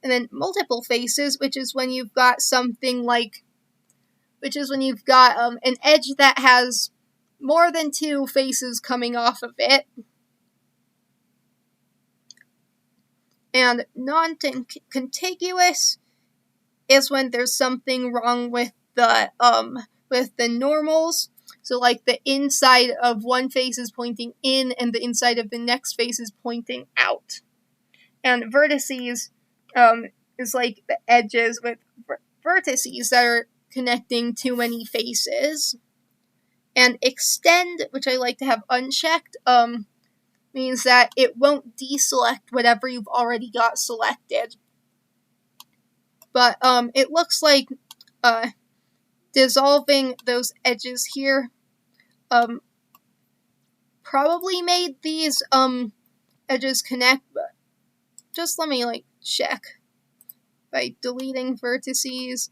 And then multiple faces, which is when you've got something like, an edge that has more than two faces coming off of it. And non-contiguous is when there's something wrong with the normals. So like the inside of one face is pointing in and the inside of the next face is pointing out. And vertices is like the edges with vertices that are connecting too many faces. And extend, which I like to have unchecked, means that it won't deselect whatever you've already got selected. But it looks like dissolving those edges here probably made these edges connect, but just let me like check by deleting vertices.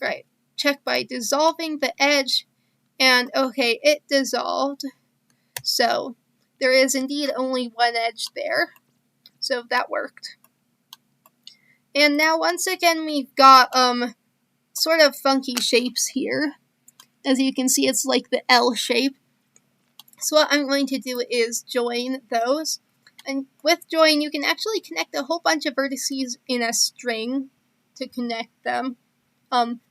Right, check by dissolving the edge, and okay, it dissolved. So there is indeed only one edge there. So that worked. And now once again we've got sort of funky shapes here. As you can see, it's like the L shape. So what I'm going to do is join those. And with join, you can actually connect a whole bunch of vertices in a string to connect them.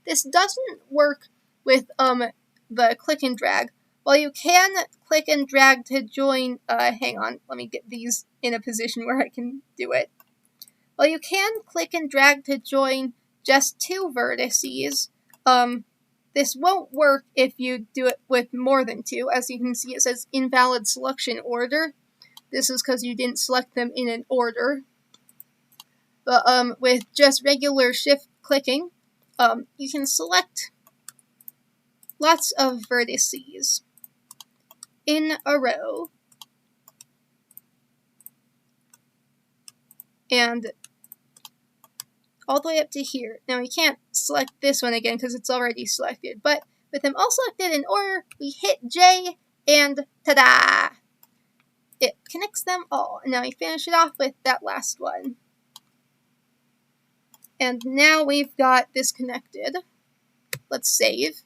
This doesn't work with the click and drag. While you can click and drag to join, hang on, let me get these in a position where I can do it. While you can click and drag to join just two vertices, this won't work if you do it with more than two. As you can see, it says invalid selection order. This is because you didn't select them in an order. But with just regular shift clicking, you can select lots of vertices in a row. And all the way up to here. Now we can't select this one again because it's already selected, but with them all selected in order, we hit J and ta-da! It connects them all. And now we finish it off with that last one. And now we've got this connected. Let's save.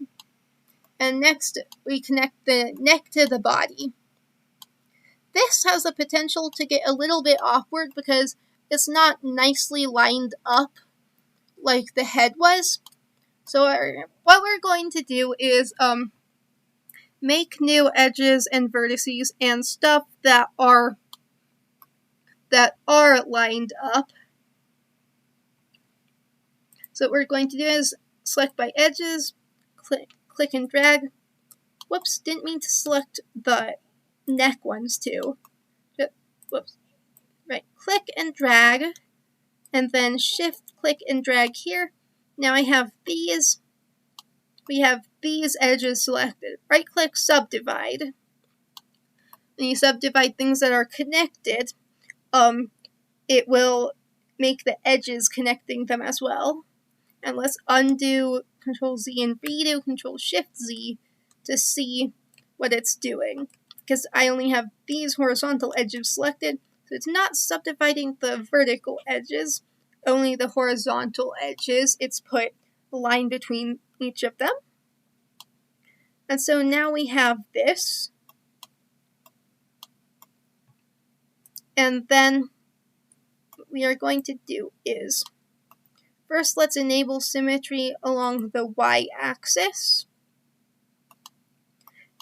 And next we connect the neck to the body. This has the potential to get a little bit awkward because it's not nicely lined up like the head was. So what we're going to do is make new edges and vertices and stuff that are lined up. So what we're going to do is select by edges, click and drag. Whoops, didn't mean to select the neck ones too. Whoops. Right, click and drag, and then shift, click and drag here. Now I have these. We have these edges selected. Right click, subdivide. When you subdivide things that are connected, it will make the edges connecting them as well. And let's undo Control Z and redo Control Shift Z to see what it's doing. Because I only have these horizontal edges selected, so it's not subdividing the vertical edges, only the horizontal edges. It's put a line between each of them. And so now we have this. And then what we are going to do is, first let's enable symmetry along the y-axis.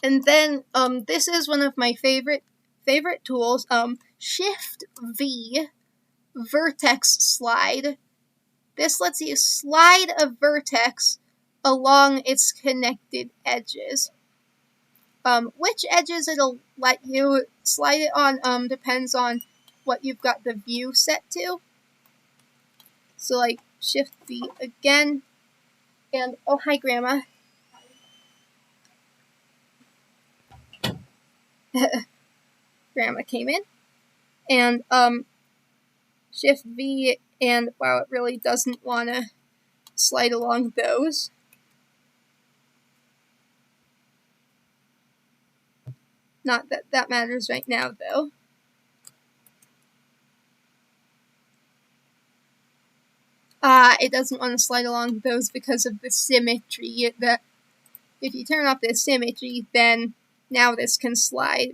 And then this is one of my favorite tools, Shift V vertex slide. This lets you slide a vertex along its connected edges. Which edges it'll let you slide it on depends on what you've got the view set to. So like Shift V again, and oh hi Grandma. Grandma came in, and Shift V, and wow, it really doesn't want to slide along those. Not that that matters right now, though. It doesn't want to slide along those because of the symmetry. If you turn off the symmetry, then now this can slide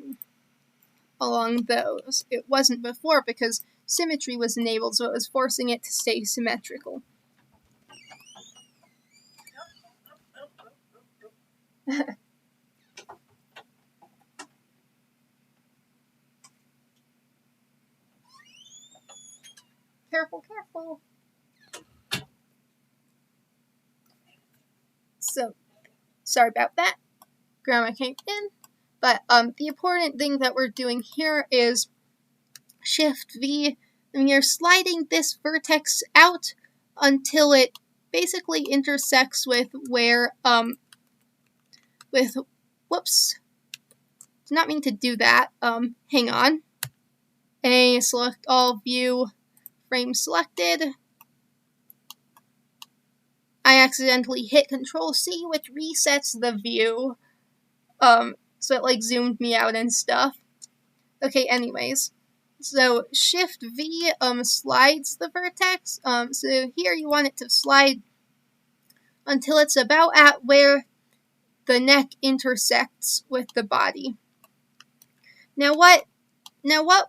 along those. It wasn't before because symmetry was enabled, so it was forcing it to stay symmetrical. Careful, careful. So, sorry about that. Grandma came in. But the important thing that we're doing here is Shift V, and you're sliding this vertex out until it basically intersects with where, whoops, did not mean to do that, hang on. Select all view, frame selected. I accidentally hit Control C, which resets the view, so it like zoomed me out and stuff. Okay, anyways. So Shift V slides the vertex. So here you want it to slide until it's about at where the neck intersects with the body. Now what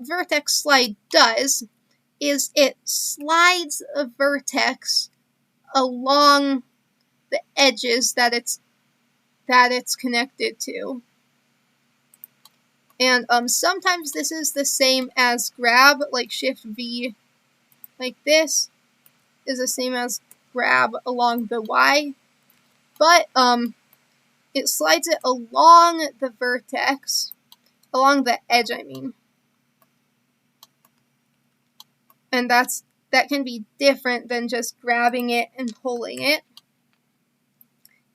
vertex slide does is it slides a vertex along the edges that it's connected to. And sometimes this is the same as grab, like Shift V, like this is the same as grab along the Y, but it slides it along the vertex, along the edge, I mean. And that can be different than just grabbing it and pulling it.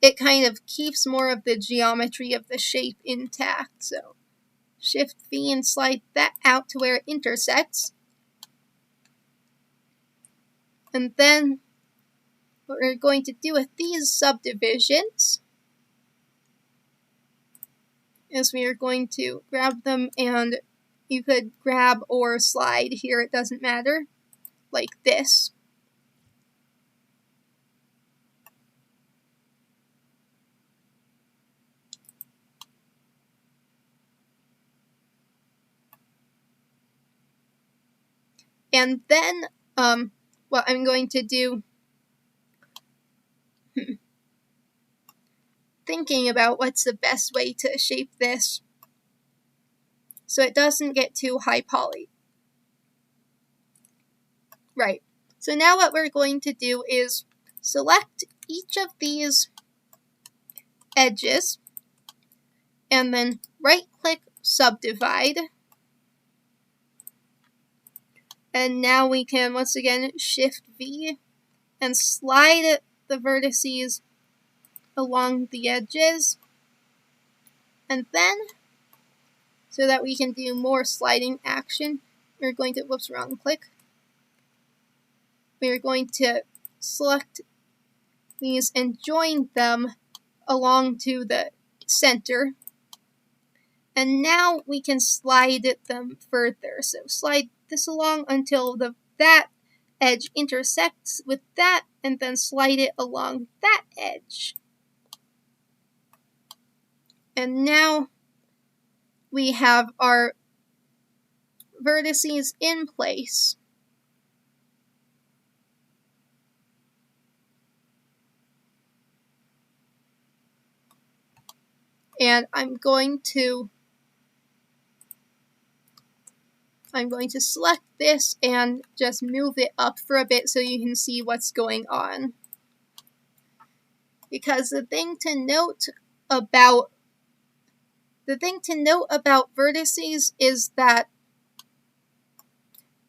It kind of keeps more of the geometry of the shape intact, so Shift V and slide that out to where it intersects. And then what we're going to do with these subdivisions is we are going to grab them, and you could grab or slide here, it doesn't matter, like this. And then what I'm going to do, thinking about what's the best way to shape this so it doesn't get too high poly. Right. So now what we're going to do is select each of these edges and then right-click Subdivide. And now we can once again Shift V and slide the vertices along the edges. And then, so that we can do more sliding action, we're going to, whoops, wrong click. We're going to select these and join them along to the center. And now we can slide them further. So slide this along until that edge intersects with that, and then slide it along that edge. And now we have our vertices in place. And I'm going to select this and just move it up for a bit so you can see what's going on. Because the thing to note about vertices is that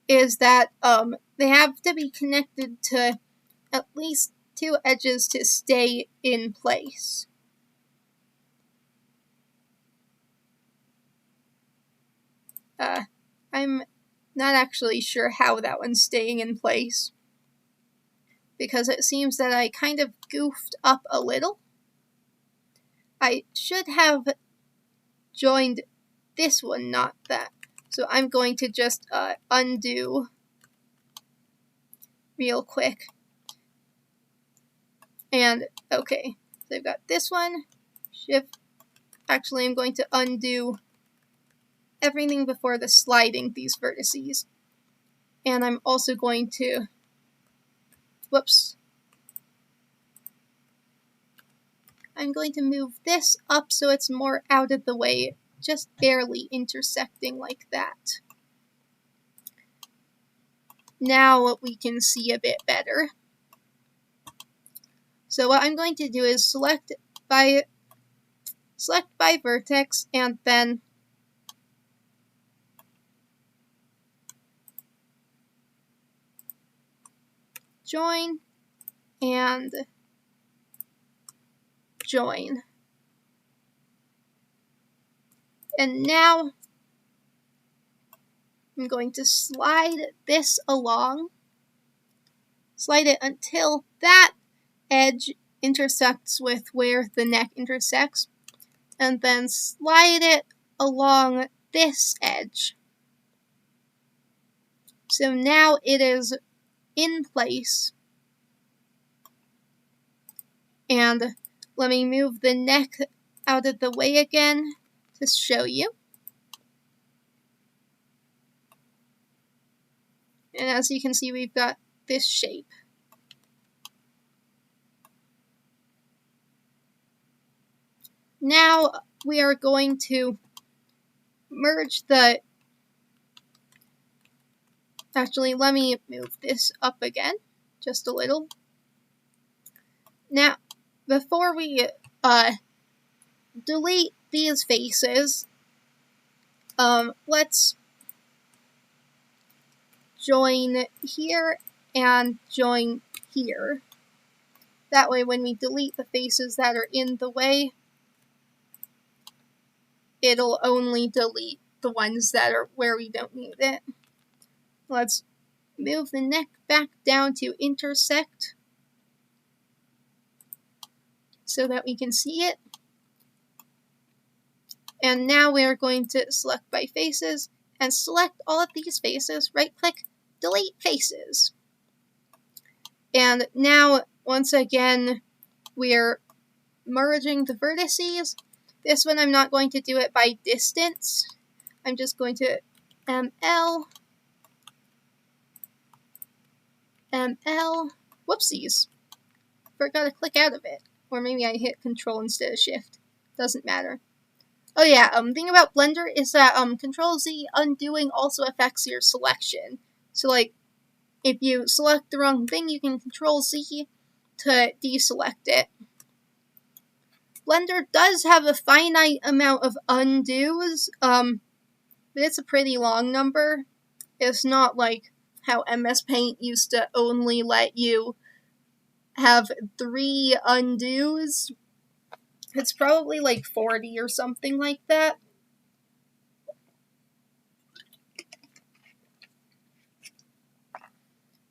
they have to be connected to at least two edges to stay in place. I'm not actually sure how that one's staying in place, because it seems that I kind of goofed up a little. I should have joined this one, not that. So I'm going to just undo real quick. And okay, so I've got this one. Shift. Actually, I'm going to undo everything before the sliding these vertices. And I'm also going to, I'm going to move this up so it's more out of the way, just barely intersecting like that. Now we can see a bit better. So what I'm going to do is select by vertex and then join and join. And now I'm going to slide this along, slide it until that edge intersects with where the neck intersects, and then slide it along this edge. So now it is in place. And let me move the neck out of the way again to show you. And as you can see, we've got this shape. Now we are going to merge the... Actually, let me move this up again, just a little. Now, before we delete these faces, let's join here and join here. That way, when we delete the faces that are in the way, it'll only delete the ones that are where we don't need it. Let's move the neck back down to intersect so that we can see it. And now we are going to select by faces and select all of these faces, right click, delete faces. And now, once again, we're merging the vertices. This one I'm not going to do it by distance. I'm just going to ML, whoopsies. Forgot to click out of it. Or maybe I hit Control instead of Shift. Doesn't matter. Oh yeah, thing about Blender is that Control Z undoing also affects your selection. So like, if you select the wrong thing, you can Control Z to deselect it. Blender does have a finite amount of undos, but it's a pretty long number. It's not like how MS Paint used to only let you have 3 undos. It's probably like 40 or something like that.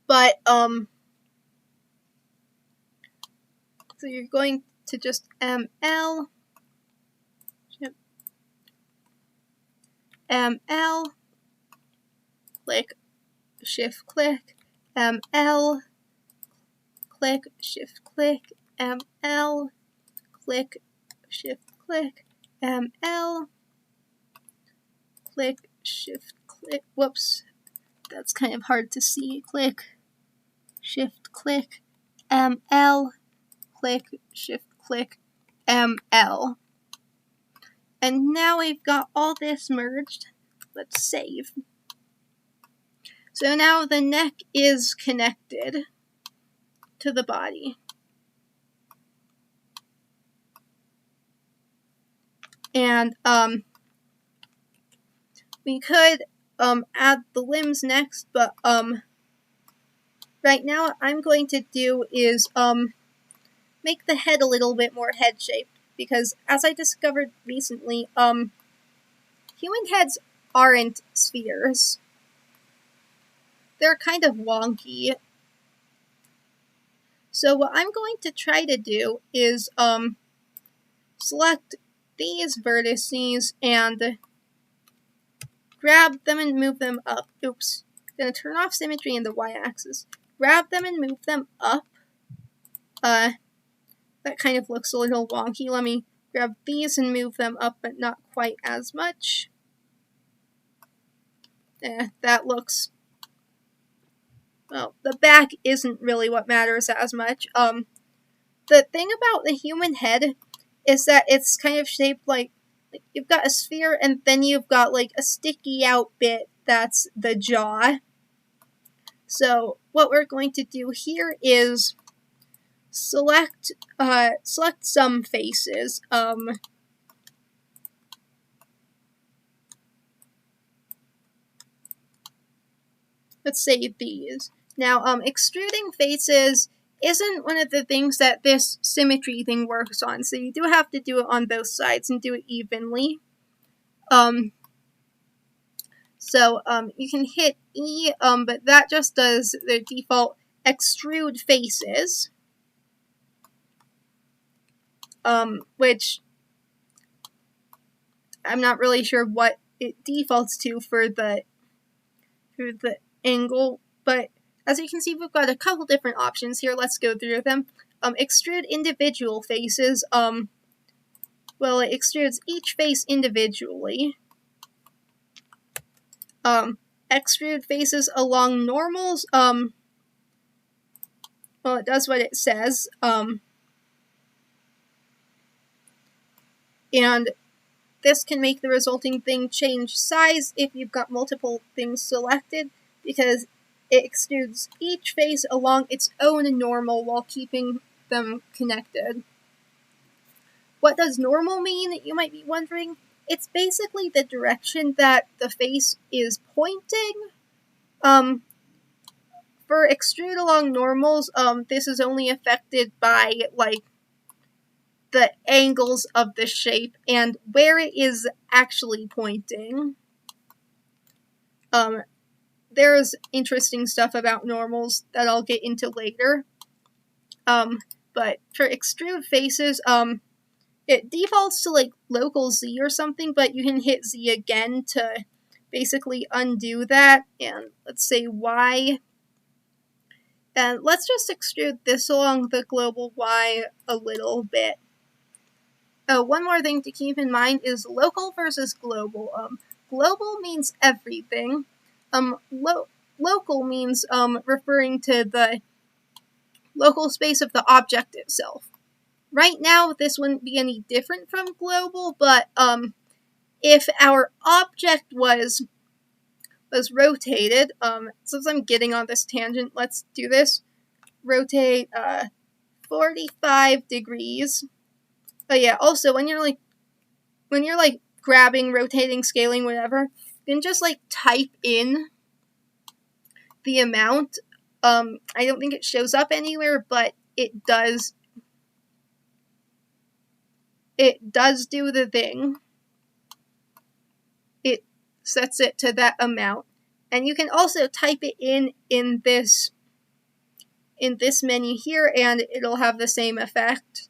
But, so you're going to just ML, click, Shift click, ML, click, Shift click, ML, click, Shift click, ML, click, Shift click, whoops, that's kind of hard to see, click, Shift click, ML, click, Shift click, ML. And now we've got all this merged. Let's save. So now the neck is connected to the body. And we could add the limbs next, but right now what I'm going to do is make the head a little bit more head-shaped, because as I discovered recently, human heads aren't spheres. They're kind of wonky. So what I'm going to try to do is select these vertices and grab them and move them up. Oops. I'm going to turn off symmetry in the y-axis. Grab them and move them up. That kind of looks a little wonky. Let me grab these and move them up, but not quite as much. That looks, well, the back isn't really what matters as much. The thing about the human head is that it's kind of shaped like you've got a sphere and then you've got like a sticky out bit that's the jaw. So what we're going to do here is select some faces. Let's say these. Now, extruding faces isn't one of the things that this symmetry thing works on, so you do have to do it on both sides and do it evenly. You can hit E, but that just does the default extrude faces, which I'm not really sure what it defaults to for the angle, but as you can see, we've got a couple different options here. Let's go through them. Extrude individual faces. Well, it extrudes each face individually. Extrude faces along normals. Well, it does what it says. And this can make the resulting thing change size if you've got multiple things selected, because it extrudes each face along its own normal while keeping them connected. What does normal mean, you might be wondering? It's basically the direction that the face is pointing. For extrude along normals, this is only affected by, like, the angles of the shape and where it is actually pointing. There's interesting stuff about normals that I'll get into later. But for extrude faces, it defaults to like local Z or something, but you can hit Z again to basically undo that. And let's say Y. And let's just extrude this along the global Y a little bit. One more thing to keep in mind is local versus global. Global means everything. Local means referring to the local space of the object itself. Right now, this wouldn't be any different from global, but if our object was rotated, since I'm getting on this tangent, let's do this. Rotate 45 degrees. Oh yeah, also when you're like grabbing, rotating, scaling, whatever, you can just like type in the amount. I don't think it shows up anywhere, but it does do the thing. It sets it to that amount. And you can also type it in this menu here, and it'll have the same effect.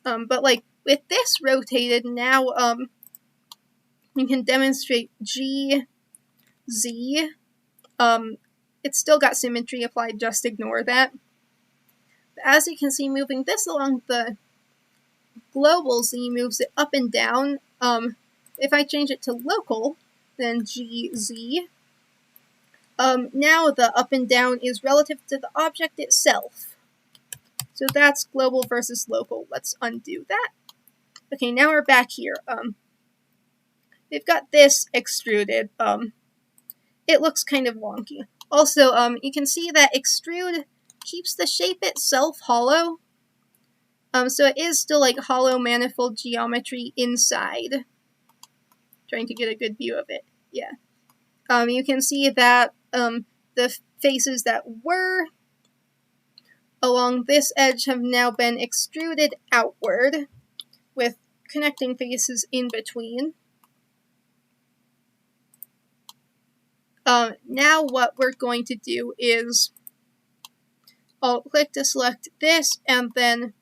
But like with this rotated, now you can demonstrate G, Z. It's still got symmetry applied, just ignore that. But as you can see, moving this along the global Z moves it up and down. If I change it to local, then GZ, now the up and down is relative to the object itself. So that's global versus local. Let's undo that. Okay, now we're back here. We've got this extruded. It looks kind of wonky. Also, you can see that extrude keeps the shape itself hollow. So it is still like hollow manifold geometry inside. Trying to get a good view of it. Yeah. You can see that the faces that were along this edge have now been extruded outward with connecting faces in between. Now what we're going to do is alt-click to select this, and then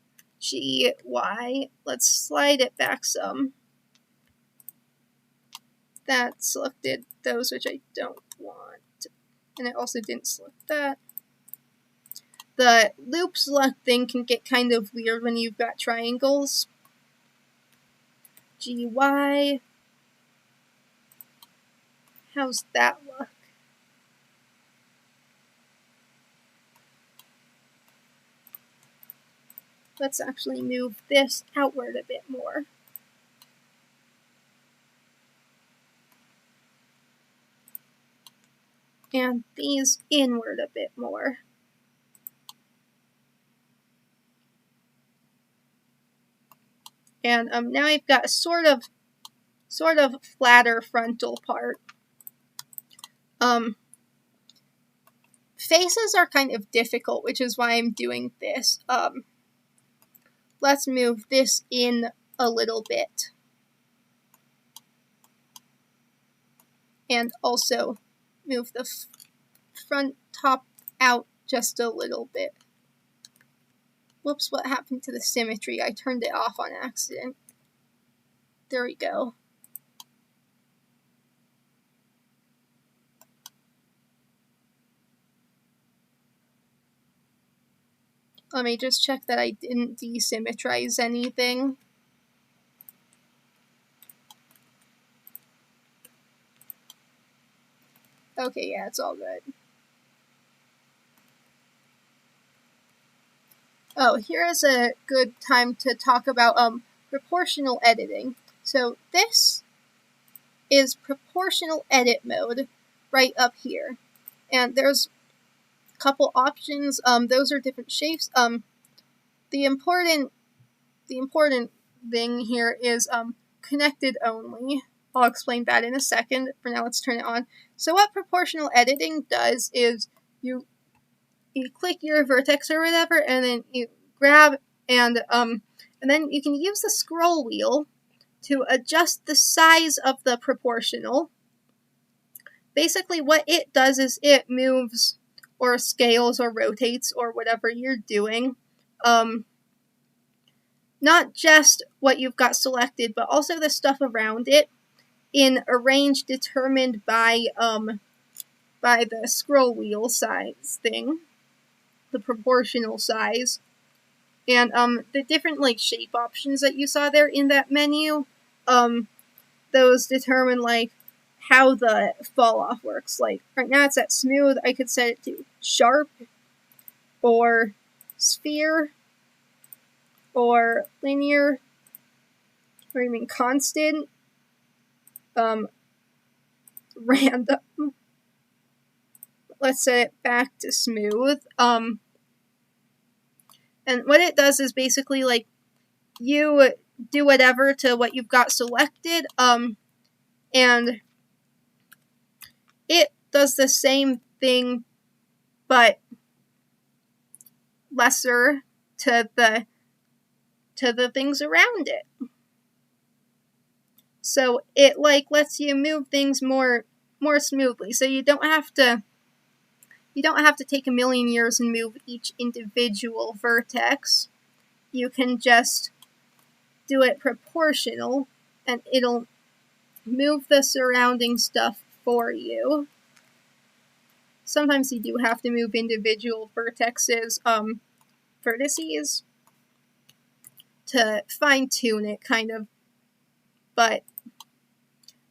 G, Y. Let's slide it back some. That selected those which I don't want. And it also didn't select that. The loop select thing can get kind of weird when you've got triangles. GY. How's that look? Let's actually move this outward a bit more. And these inward a bit more. And now I've got a sort of flatter frontal part. Faces are kind of difficult, which is why I'm doing this. Let's move this in a little bit. And also move the front top out just a little bit. Whoops, what happened to the symmetry? I turned it off on accident. There we go. Let me just check that I didn't desymmetrize anything. Okay, yeah, it's all good. Oh, here is a good time to talk about proportional editing. So this is proportional edit mode right up here. And there's a couple options. Those are different shapes. The important thing here is connected only. I'll explain that in a second. For now, let's turn it on. So what proportional editing does is you click your vertex or whatever, and then you grab and then you can use the scroll wheel to adjust the size of the proportional. Basically, what it does is it moves or scales or rotates or whatever you're doing. Not just what you've got selected, but also the stuff around it in a range determined by the scroll wheel size thing, the proportional size. And the different like shape options that you saw there in that menu, those determine like how the fall off works. Like right now it's at smooth. I could set it to sharp or sphere or linear or even constant, random. Let's set it back to smooth. And what it does is basically like you do whatever to what you've got selected, and it does the same thing but lesser to the things around it. So it like lets you move things more smoothly. So you don't have to take a million years and move each individual vertex. You can just do it proportional and it'll move the surrounding stuff for you. Sometimes you do have to move individual vertices, vertices to fine-tune it, kind of. But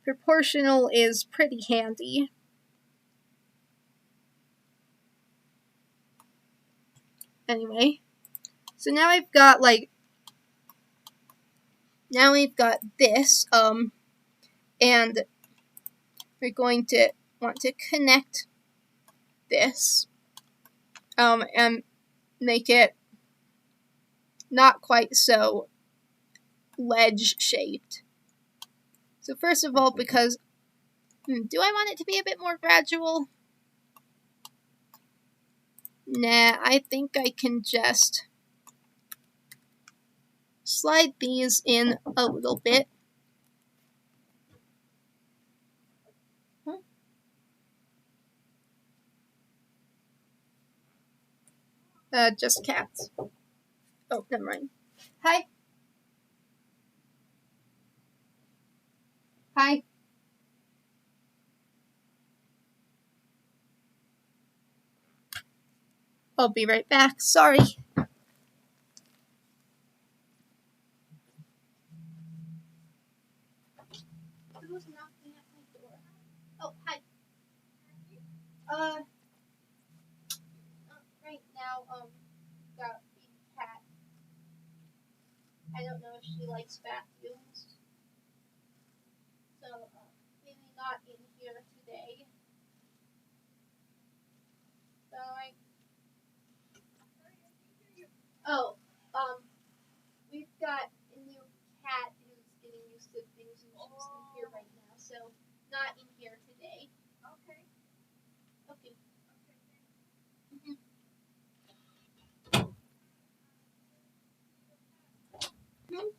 proportional is pretty handy. Anyway, so now I've got this, and we're going to want to connect this, and make it not quite so ledge shaped. So first of all, because do I want it to be a bit more gradual? Nah, I think I can just slide these in a little bit. Just cats. Oh, never mind. Hi. Hi. I'll be right back. Sorry. Who's knocking at my door? Oh, hi. Right now, got the cat. I don't know if she likes vacuums. So, maybe not in here today. So oh, we've got a new cat who's getting used to things and she's in here right now. So, not in here today. Okay. Okay. Mm-hmm. Hmm?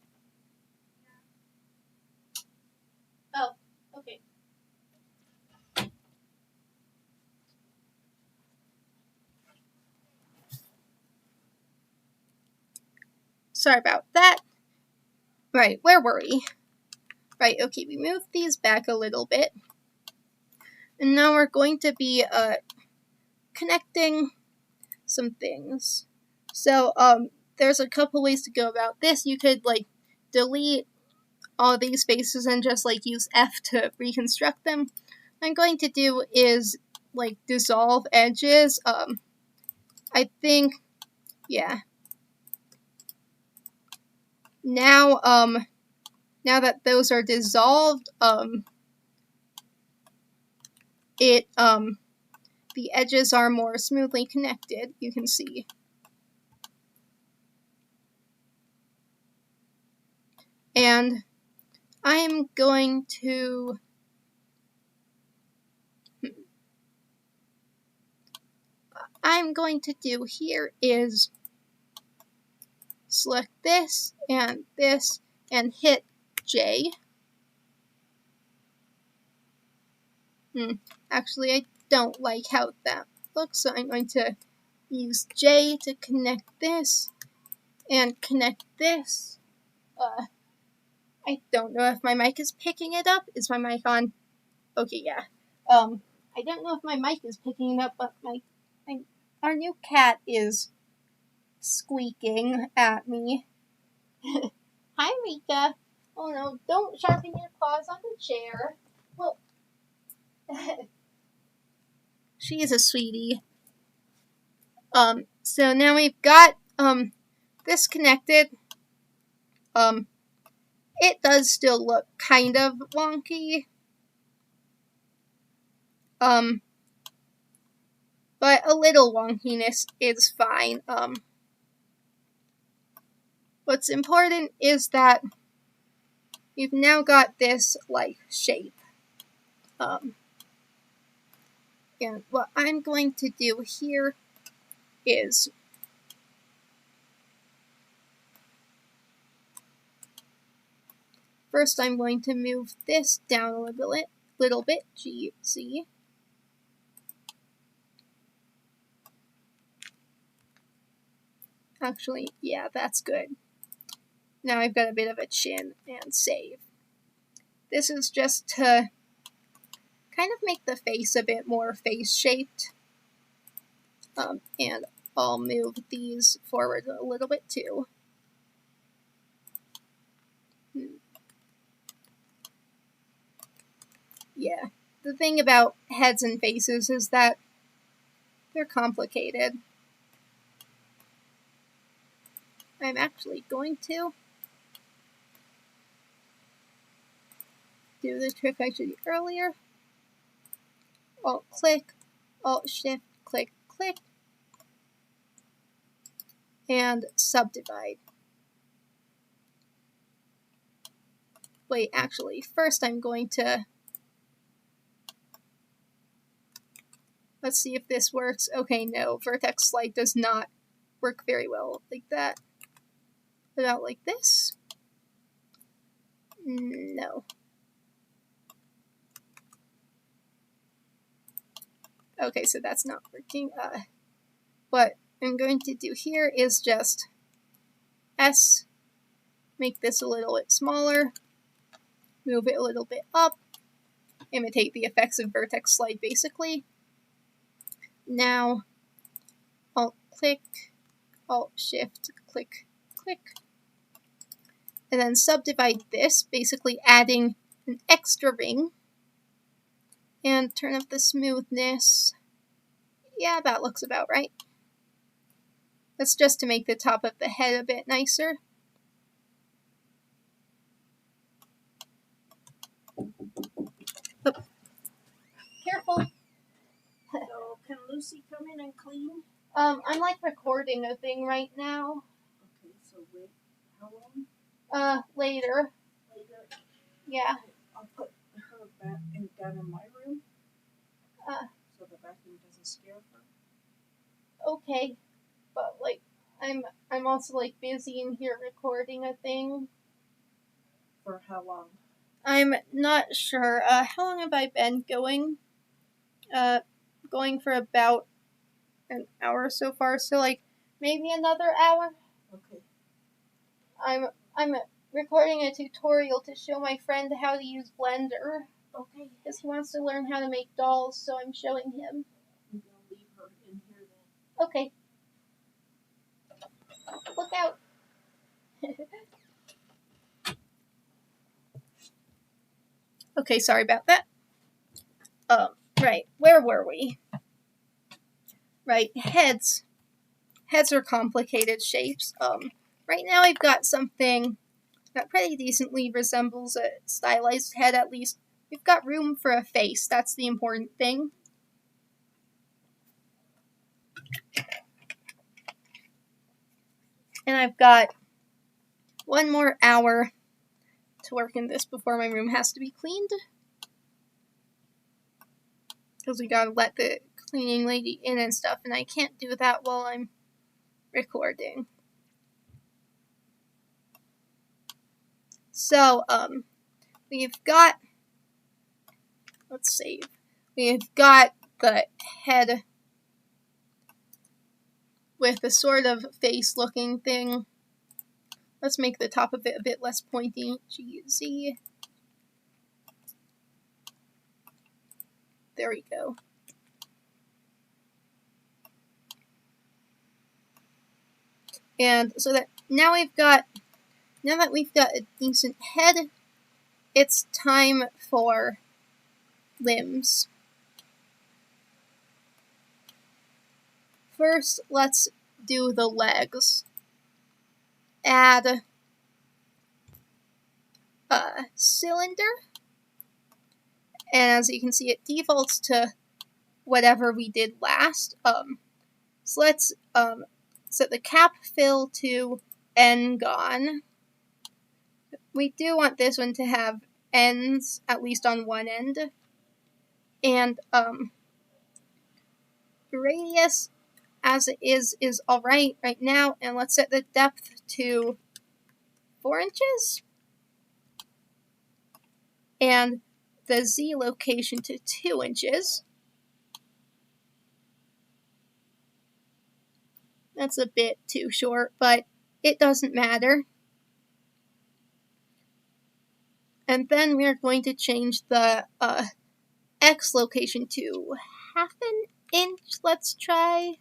Oh, okay. Sorry about that. Right, where were we? Right, okay, we moved these back a little bit. And now we're going to be connecting some things. So, there's a couple ways to go about this. You could, like, delete all these spaces and just, like, use F to reconstruct them. What I'm going to do is, like, dissolve edges. I think, yeah. Now, now that those are dissolved, the edges are more smoothly connected, you can see. And I'm going to do here is select this and hit J. Actually, I don't like how that looks, so I'm going to use J to connect this and connect this. I don't know if my mic is picking it up. Is my mic on? Okay, yeah. I don't know if my mic is picking it up, but our new cat is squeaking at me. Hi, Rika. Oh no, don't sharpen your claws on the chair. Well, she is a sweetie. So now we've got, this connected. It does still look kind of wonky. But a little wonkiness is fine. What's important is that you've now got this, like, shape. And what I'm going to do here is first I'm going to move this down a little bit, GC. Actually, yeah, that's good. Now I've got a bit of a chin and save. This is just to kind of make the face a bit more face-shaped. And I'll move these forward a little bit too. Yeah. The thing about heads and faces is that they're complicated. I'm actually going to do the trick I showed you earlier. Alt-click, Alt-Shift, click, click, and subdivide. Wait, actually, first I'm going to... Let's see if this works. Okay, no, vertex slide does not work very well like that. Put out like this? No. Okay, so that's not working. What I'm going to do here is just S, make this a little bit smaller, move it a little bit up, imitate the effects of vertex slide basically. Now, Alt-click, Alt-Shift, click, click, and then subdivide this, basically adding an extra ring, and turn up the smoothness Yeah, that looks about right. That's just to make the top of the head a bit nicer. Oh, careful. So, can Lucy come in and clean? I'm like recording a thing right now. Okay, so wait, how long? Later. Later? Yeah. Okay, I'll put her back down in my room. So the vacuum doesn't scare her. Okay. But like, I'm also like busy in here recording a thing. For how long? I'm not sure. How long have I been going? Going for about an hour so far. So like, maybe another hour. Okay. I'm recording a tutorial to show my friend how to use Blender. Okay. Because he wants to learn how to make dolls, so I'm showing him. Maybe I'll leave her in here then. Okay. Look out. Okay, sorry about that. Right, where were we? Right, heads. Heads are complicated shapes. Right now I've got something that pretty decently resembles a stylized head, at least. We've got room for a face, that's the important thing. And I've got one more hour to work in this before my room has to be cleaned. Because we gotta let the cleaning lady in and stuff, and I can't do that while I'm recording. So, we've got, let's save. We've got the head with a sort of face looking thing. Let's make the top of it a bit less pointy. G-Z. There we go. And so that now that we've got a decent head, it's time for limbs. First, let's do the legs. Add a cylinder, and as you can see, it defaults to whatever we did last. So let's set the cap fill to n-gon. We do want this one to have ends, at least on one end. And radius, as it is alright right now. And let's set the depth to 4 inches. And the Z location to 2 inches. That's a bit too short, but it doesn't matter. And then we're going to change the X location to 1/2 inch. Let's try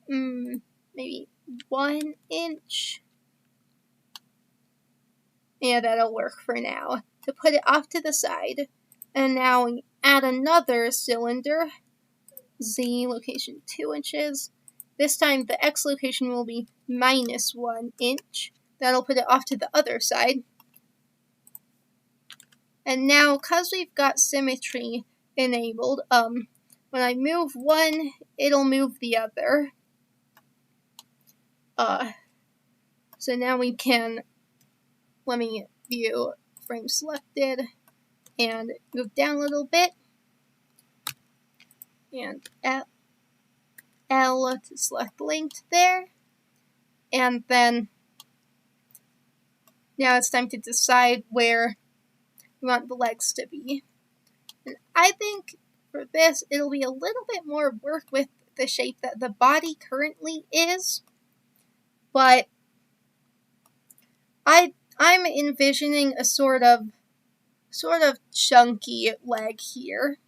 maybe 1 inch. Yeah, that'll work for now. To put it off to the side. And now we add another cylinder. Z location 2 inches. This time the X location will be -1 inch. That'll put it off to the other side. And now, because we've got symmetry enabled, when I move one, it'll move the other. So now we can, let me view frame selected, and move down a little bit, and L to select linked there, and then now it's time to decide where we want the legs to be. And I think for this, it'll be a little bit more work with the shape that the body currently is, but I'm envisioning a sort of chunky leg here.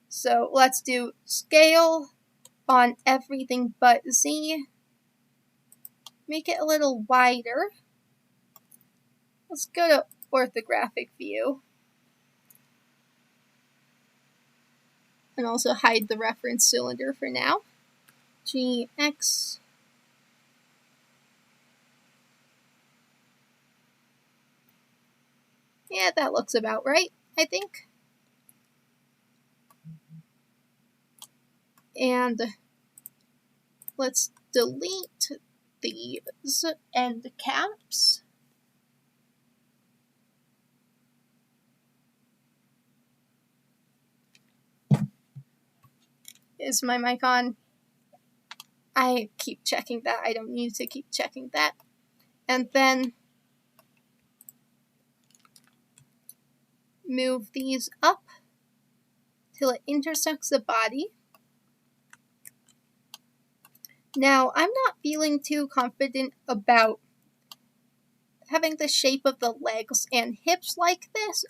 So let's do scale on everything but Z. Make it a little wider. Let's go to orthographic view. and also hide the reference cylinder for now. GX. Yeah, that looks about right, I think. And let's delete these end caps. Is my mic on? I keep checking that. I don't need to keep checking that. And then move these up till it intersects the body. Now, I'm not feeling too confident about having the shape of the legs and hips like this.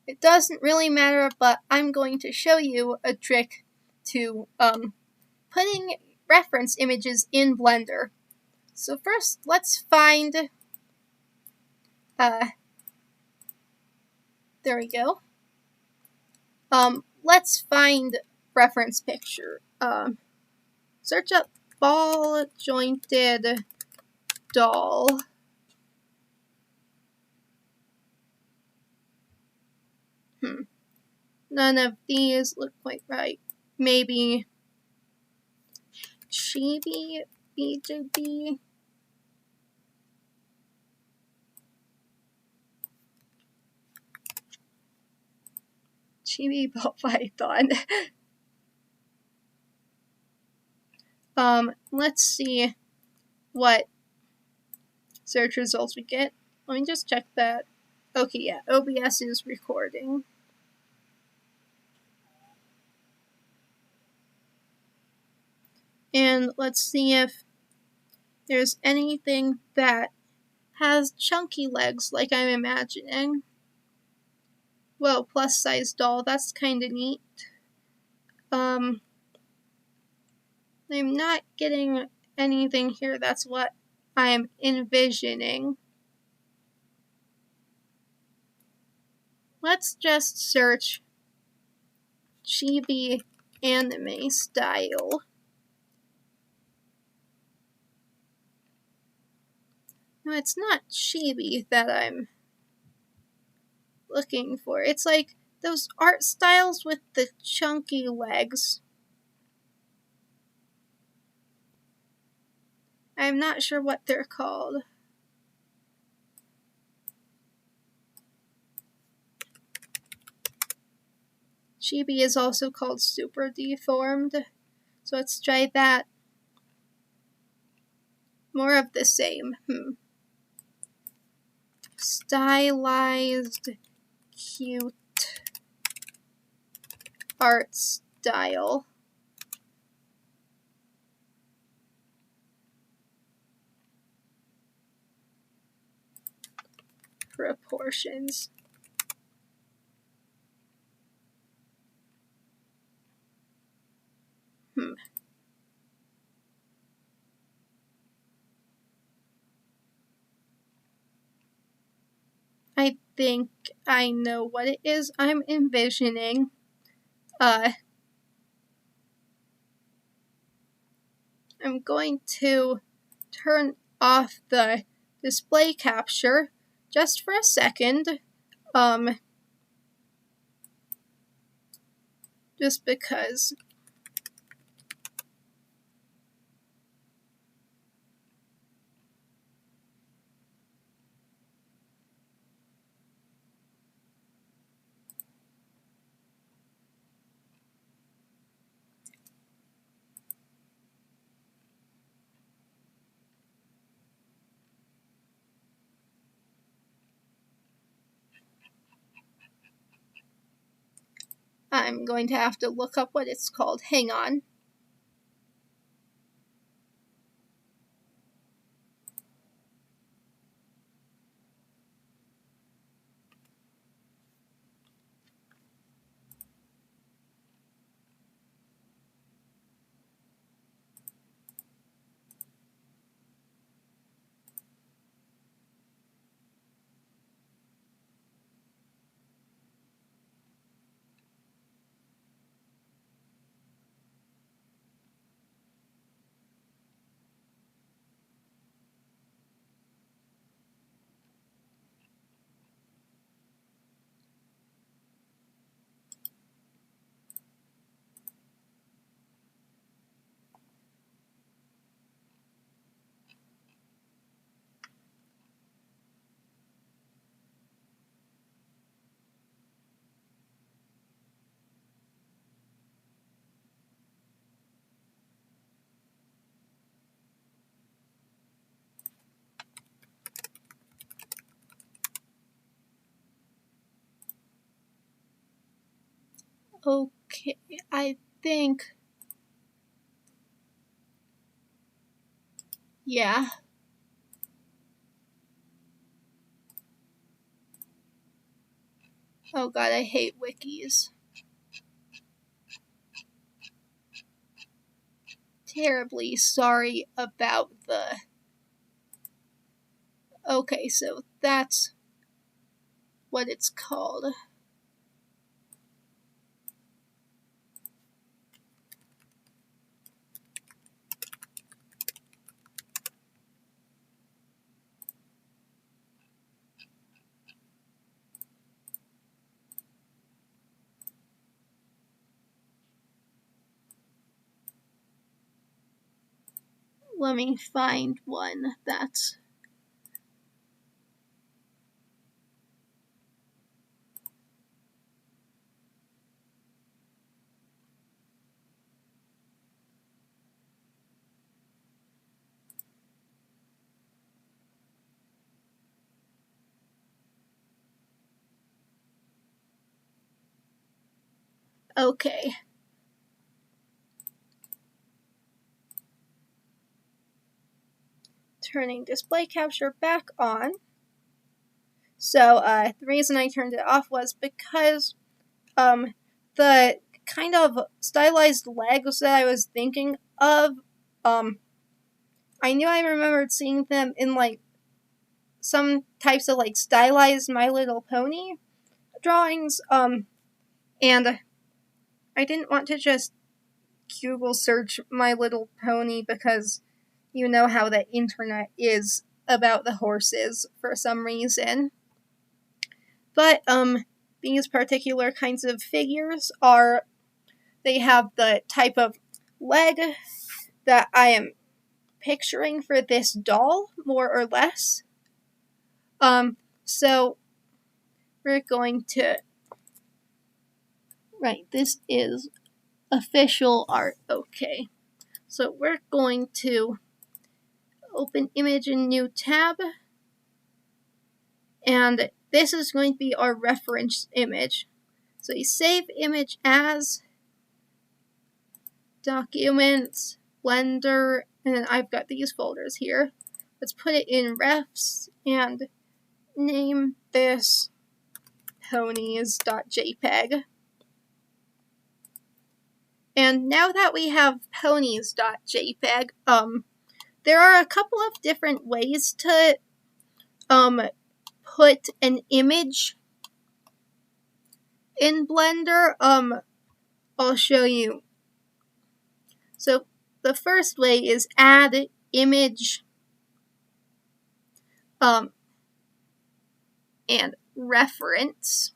It doesn't really matter, but I'm going to show you a trick to putting reference images in Blender. So first, let's find, there we go. Let's find reference picture. Search up ball jointed doll. None of these look quite right. Maybe Chibi BJB. Chibi Ball Python. Let's see what search results we get. Let me just check that. Okay, yeah, OBS is recording. And let's see if there's anything that has chunky legs like I'm imagining. Well, plus size doll, that's kinda neat. I'm not getting anything here that's what I'm envisioning. Let's just search chibi anime style. No, it's not chibi that I'm looking for. It's like those art styles with the chunky legs. I'm not sure what they're called. Chibi is also called super deformed. So let's try that. More of the same. Stylized, cute art style. Proportions. I think I know what it is I'm envisioning. I'm going to turn off the display capture just for a second. Just because. I'm going to have to look up what it's called. Hang on. Okay, I think, yeah. Oh god, I hate wikis. Terribly sorry about the... Okay, so that's what it's called. Let me find one that's... Okay. Turning display capture back on. So the reason I turned it off was because the kind of stylized legs that I was thinking of, I knew I remembered seeing them in like some types of like stylized My Little Pony drawings, and I didn't want to just Google search My Little Pony because you know how the internet is about the horses for some reason. But these particular kinds of figures are, they have the type of leg that I am picturing for this doll, more or less. So we're going to, right, this is official art, okay. So we're going to open image in new tab, and this is going to be our reference image. So you save image as, documents, Blender, and then I've got these folders here. Let's put it in refs and name this ponies.jpg. And now that we have ponies.jpg, there are a couple of different ways to put an image in Blender. I'll show you. So the first way is add image and reference,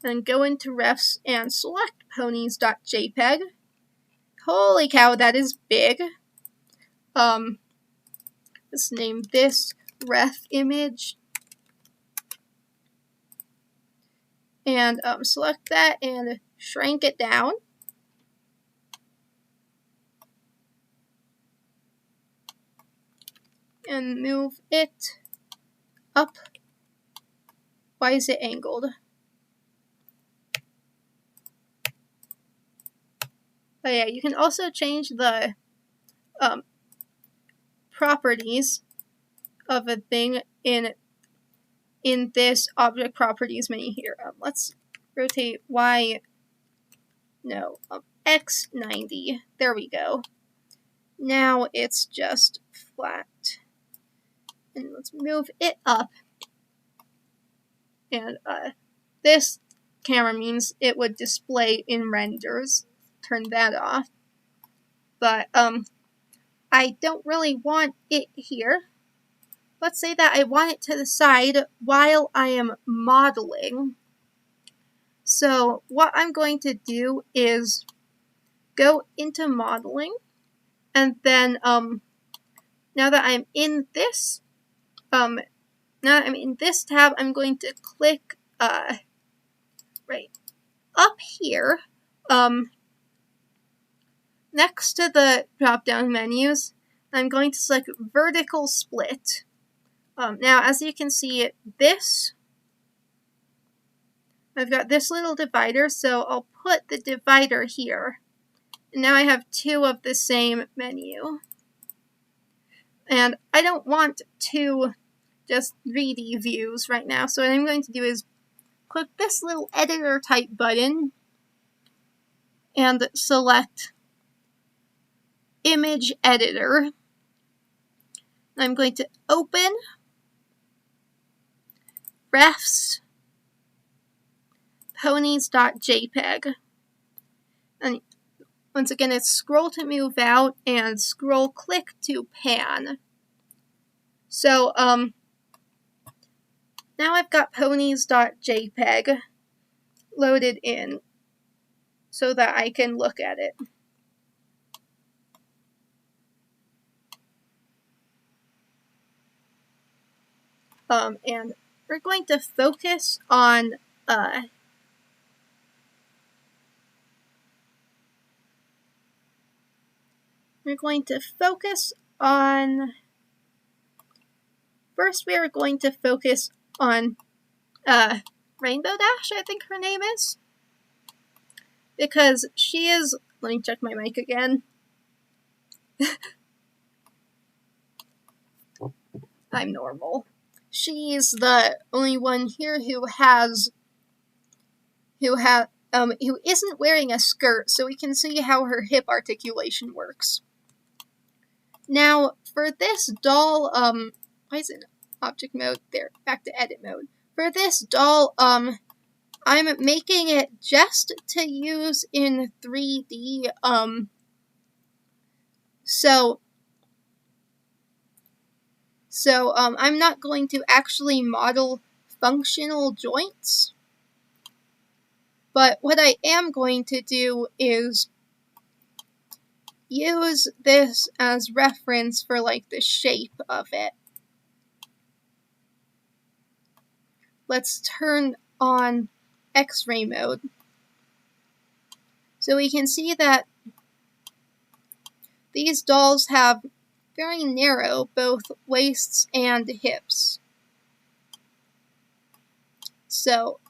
and go into refs and select ponies.jpg. Holy cow, that is big. Let's name this ref image, and select that and shrink it down. And move it up. Why is it angled? Oh yeah, you can also change the properties of a thing in this object properties menu here. Let's rotate X 90. There we go. Now it's just flat. And let's move it up. And this camera means it would display in renders. Turn that off. But I don't really want it here. Let's say that I want it to the side while I am modeling. So what I'm going to do is go into modeling, and then now that I'm in this tab, I'm going to click right up here next to the drop down menus. I'm going to select vertical split. Now as you can see, this I've got this little divider, so I'll put the divider here. And now I have two of the same menu. And I don't want two just 3D views right now, so what I'm going to do is click this little editor type button and select Image Editor. I'm going to open refs ponies.jpg. And once again, it's scroll to move out and scroll click to pan. So, now I've got ponies.jpg loaded in so that I can look at it. And we're going to focus on first we are going to focus on Rainbow Dash, I think her name is. Because she is, let me check my mic again. I'm normal. She's the only one here who isn't wearing a skirt, so we can see how her hip articulation works. Now, for this doll, why is it object mode? There, back to edit mode. For this doll, I'm making it just to use in 3D, So I'm not going to actually model functional joints, but what I am going to do is use this as reference for like the shape of it. Let's turn on X-ray mode. So we can see that these dolls have very narrow both waists and hips. So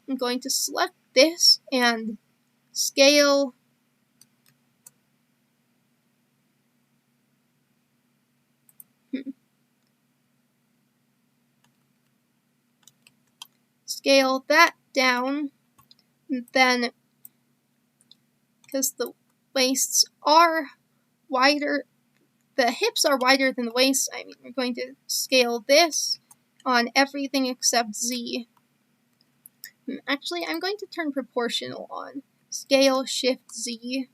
I'm going to select this and scale scale that down, and then because the waists are wider, the hips are wider than the waist, we're going to scale this on everything except Z. Actually, I'm going to turn proportional on. Scale Shift Z.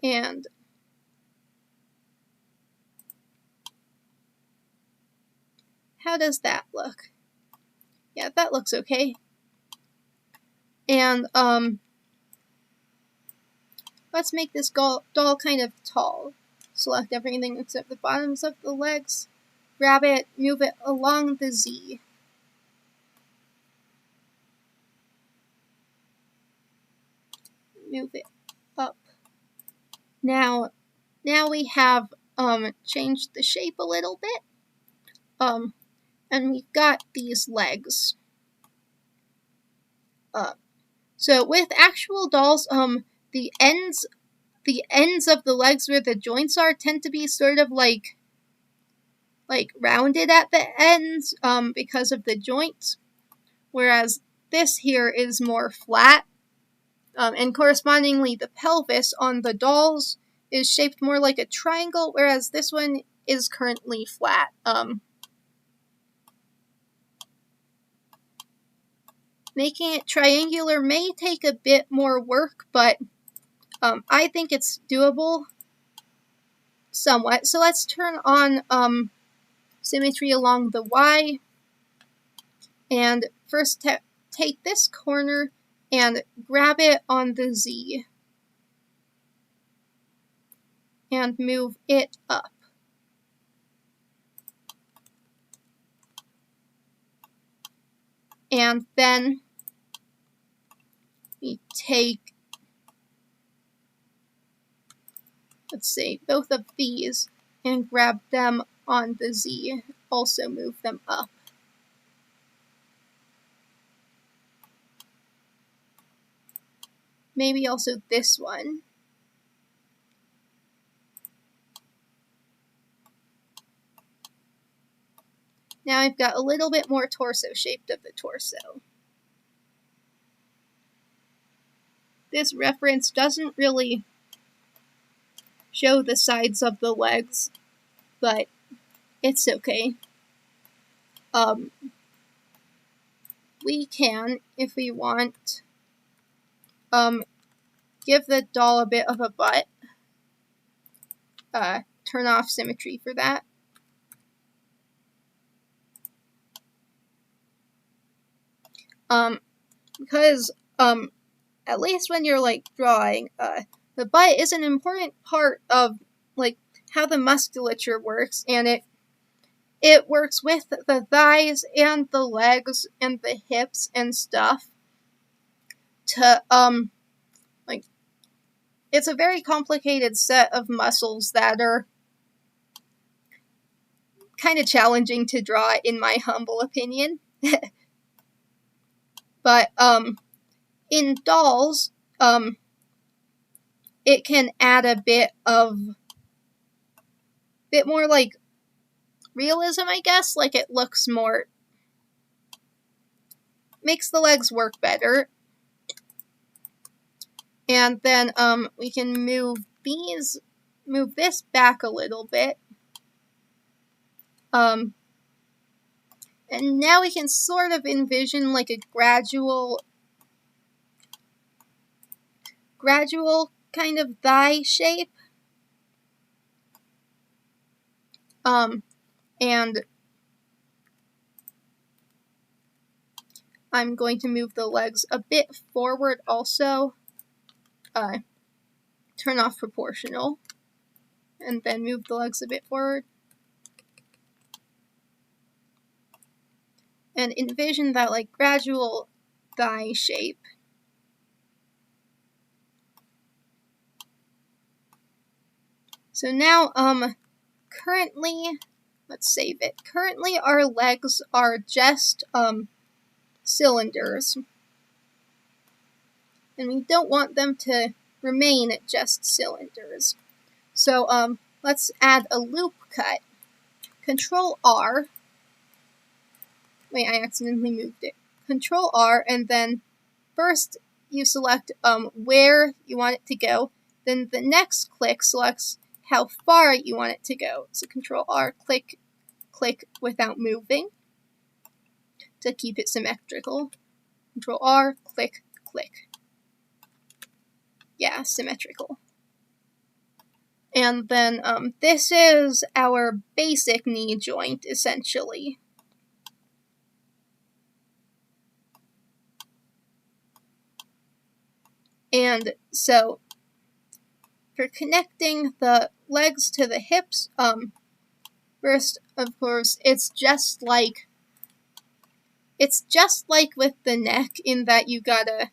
And how does that look? Yeah, that looks okay. And let's make this doll kind of tall. Select everything except the bottoms of the legs. Grab it, move it along the Z. Move it up. Now we have changed the shape a little bit. And we've got these legs. So with actual dolls, the ends of the legs where the joints are tend to be sort of like rounded at the ends, because of the joints, whereas this here is more flat, and correspondingly the pelvis on the dolls is shaped more like a triangle, whereas this one is currently flat. Making it triangular may take a bit more work, but I think it's doable somewhat. So let's turn on symmetry along the Y, and first take this corner and grab it on the Z and move it up. And then we take, let's say, both of these and grab them on the Z, also move them up. maybe also this one. Now I've got a little bit more torso shaped of the torso. This reference doesn't really show the sides of the legs, but it's okay. We can, if we want, give the doll a bit of a butt. Turn off symmetry for that. Because, at least when you're, like, drawing, the butt is an important part of, like, how the musculature works, and it works with the thighs and the legs and the hips and stuff to, like, it's a very complicated set of muscles that are kind of challenging to draw, in my humble opinion. But, in dolls, it can add a bit more, like, realism, I guess. Like, it looks more, makes the legs work better. And then, we can move this back a little bit. And now we can sort of envision, like, a gradual kind of thigh shape. And I'm going to move the legs a bit forward also. Turn off proportional. And then move the legs a bit forward. And envision that, like, gradual thigh shape. So now, currently, let's save it. Currently, our legs are just, cylinders. And we don't want them to remain just cylinders. So, let's add a loop cut. Control R. Wait, I accidentally moved it. Control R, and then first you select where you want it to go. Then the next click selects how far you want it to go. So Control R, click, click without moving to keep it symmetrical. Control R, click, click. Yeah, symmetrical. And then this is our basic knee joint, essentially. And so for connecting the legs to the hips, first, of course, it's just like with the neck, in that you gotta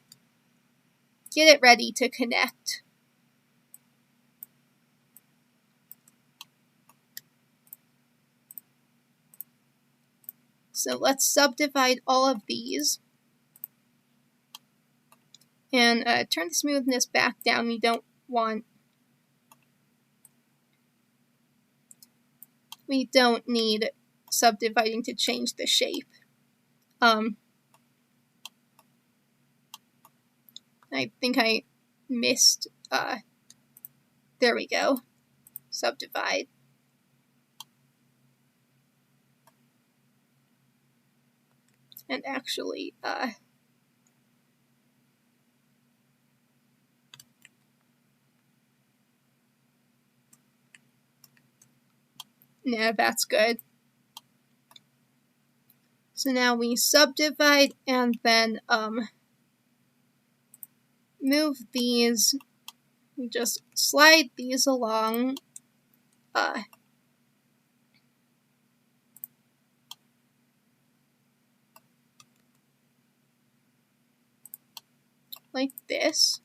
get it ready to connect. So let's subdivide all of these. And turn the smoothness back down. We don't need subdividing to change the shape. I think I missed, there we go. Subdivide. And actually, yeah, that's good. So now we subdivide and then move these. We just slide these along. Like this.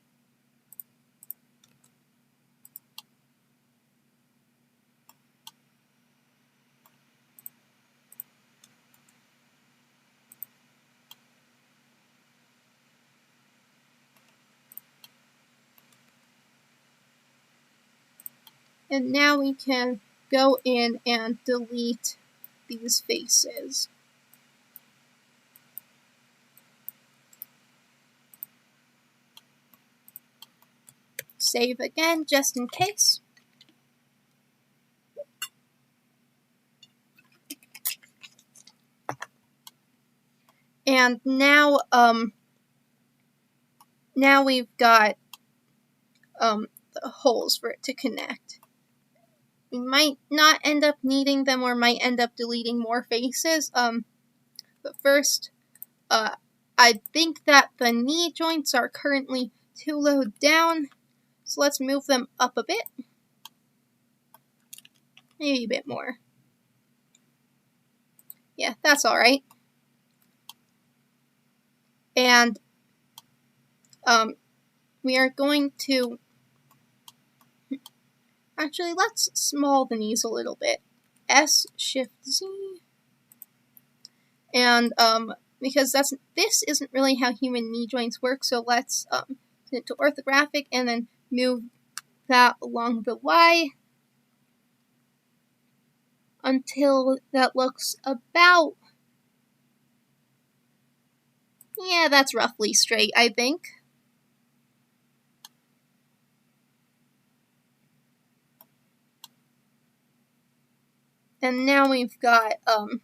And now we can go in and delete these faces. Save again, just in case. And now, now we've got the holes for it to connect. We might not end up needing them, or might end up deleting more faces. But first, I think that the knee joints are currently too low down, so let's move them up a bit. Maybe a bit more. Yeah, that's alright. And we are going to actually, let's small the knees a little bit. S, Shift, Z. And because this isn't really how human knee joints work, so let's send it to orthographic and then move that along the Y until that looks about, yeah, that's roughly straight, I think. And now we've got the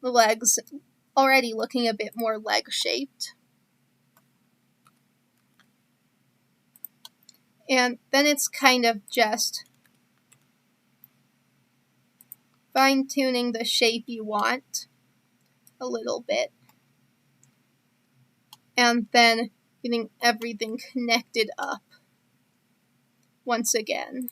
legs already looking a bit more leg-shaped. And then it's kind of just fine-tuning the shape you want a little bit. And then getting everything connected up once again.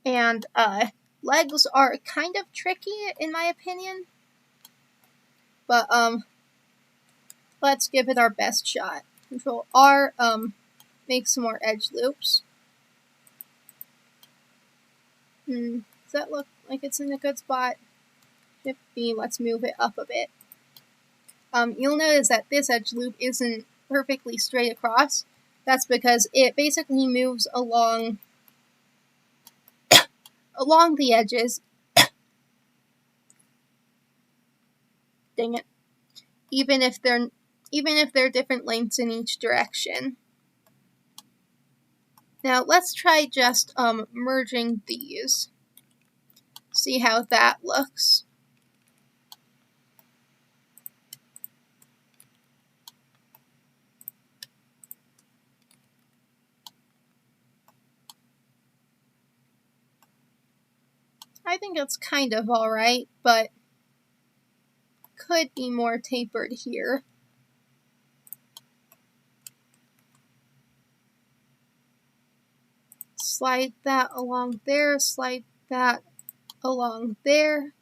And legs are kind of tricky in my opinion, but let's give it our best shot. Control R, make some more edge loops. Does that look like it's in a good spot? Shift B, let's move it up a bit. You'll notice that this edge loop isn't perfectly straight across. That's because it basically moves along the edges. Dang it. Even if they're different lengths in each direction. Now let's try just merging these. See how that looks. I think it's kind of alright, but could be more tapered here. Slide that along there, slide that along there.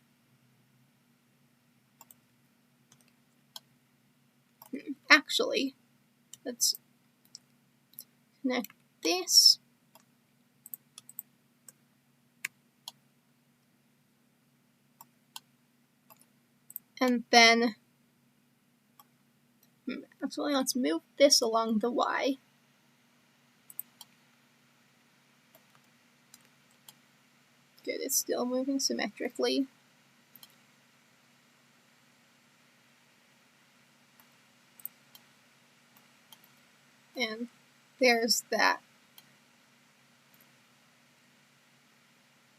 Actually, let's connect this. And then, actually, let's move this along the Y. Good, it's still moving symmetrically. And there's that.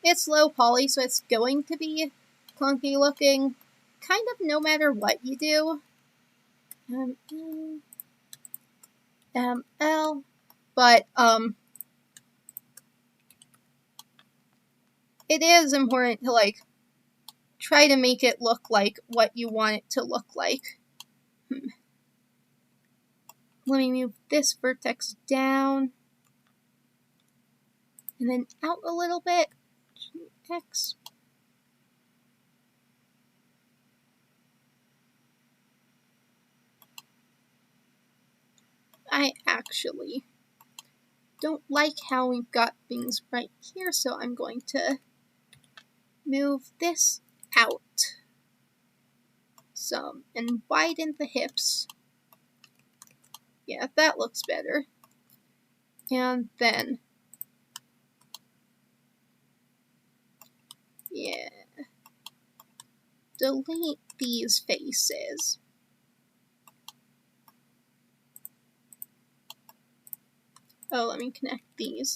It's low poly, so it's going to be clunky looking, kind of no matter what you do. ML, but it is important to like try to make it look like what you want it to look like. Let me move this vertex down. and then out a little bit. X. I actually don't like how we've got things right here, so I'm going to move this out some and widen the hips. Yeah, that looks better. And then, yeah, delete these faces. Oh, let me connect these.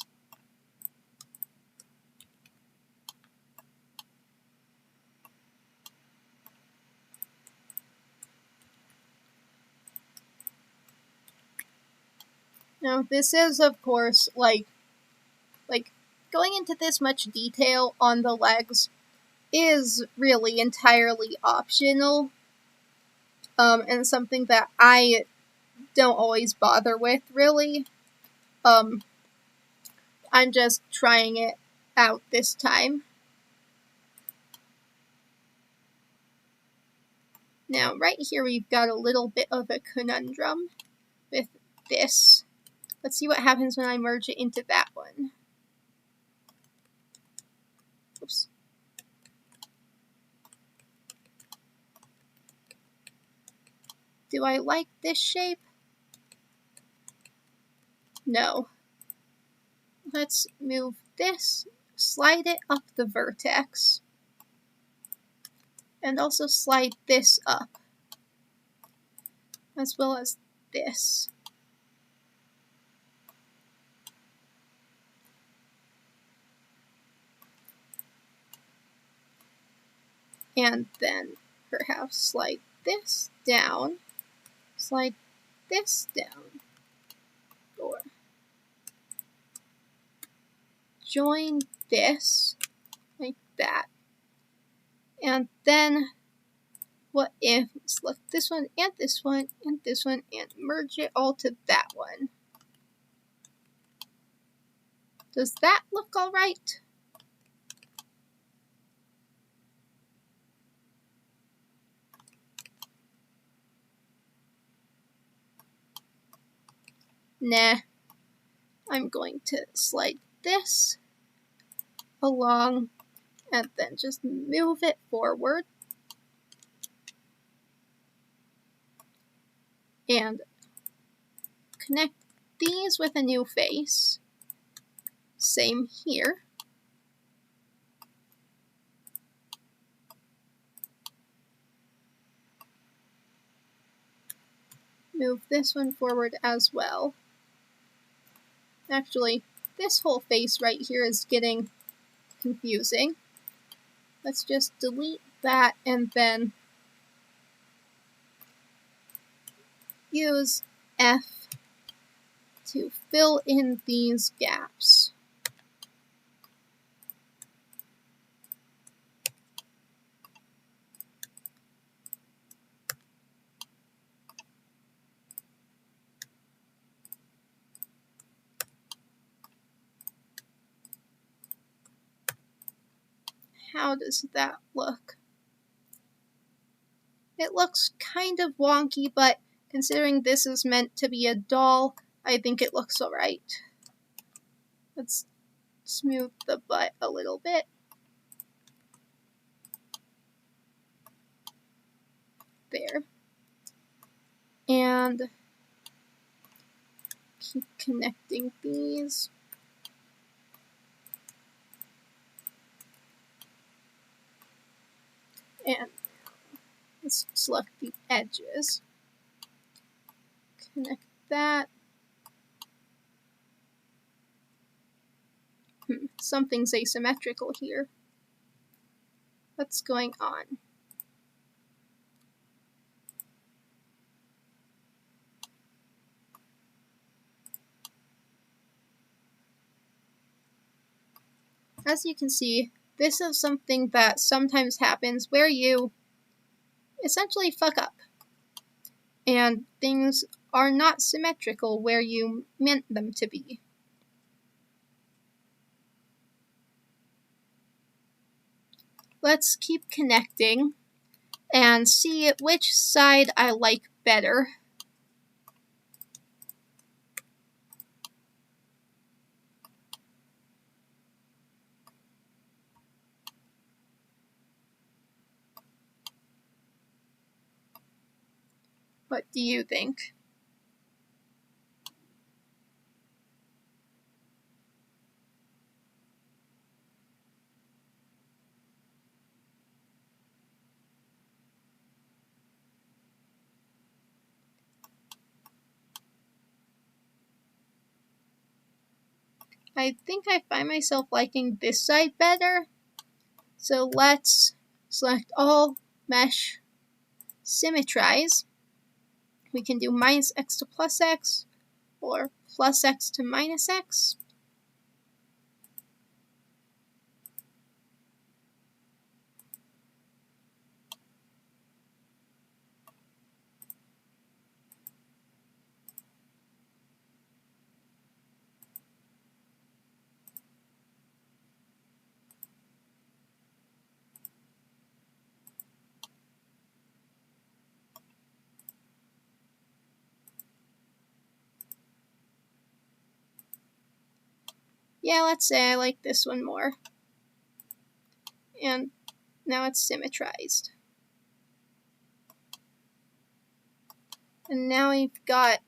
Now, this is, of course, like going into this much detail on the legs is really entirely optional, and something that I don't always bother with, really. I'm just trying it out this time. Now, right here we've got a little bit of a conundrum with this. Let's see what happens when I merge it into that one. Oops. Do I like this shape? No. Let's move this, slide it up the vertex, and also slide this up, as well as this. And then perhaps slide this down, slide this down, or join this like that. And then what if select this one and this one and this one and merge it all to that one? Does that look all right? Nah. I'm going to slide this along and then just move it forward. And connect these with a new face. Same here. Move this one forward as well. Actually, this whole face right here is getting confusing. Let's just delete that and then use F to fill in these gaps. How does that look? It looks kind of wonky, but considering this is meant to be a doll, I think it looks alright. Let's smooth the butt a little bit. There. And keep connecting these. And let's select the edges. Connect that. Something's asymmetrical here. What's going on? As you can see, this is something that sometimes happens where you essentially fuck up. And things are not symmetrical where you meant them to be. let's keep connecting and see which side I like better. What do you think? I think I find myself liking this side better. So let's select all mesh symmetrize. We can do minus x to plus x or plus x to minus x. Yeah, let's say I like this one more. And now it's symmetrized. And now we've got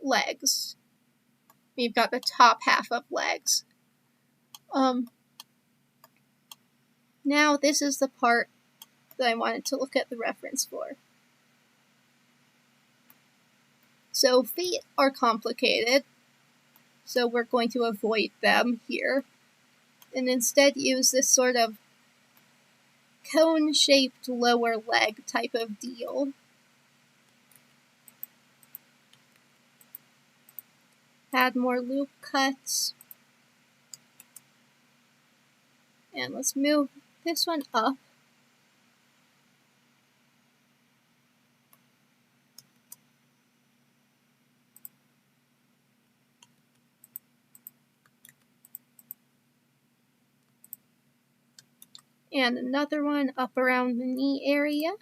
legs. We've got the top half of legs. Now this is the part that I wanted to look at the reference for. So feet are complicated, so we're going to avoid them here, and instead use this sort of cone-shaped lower leg type of deal. Add more loop cuts. And let's move this one up. And another one up around the knee area.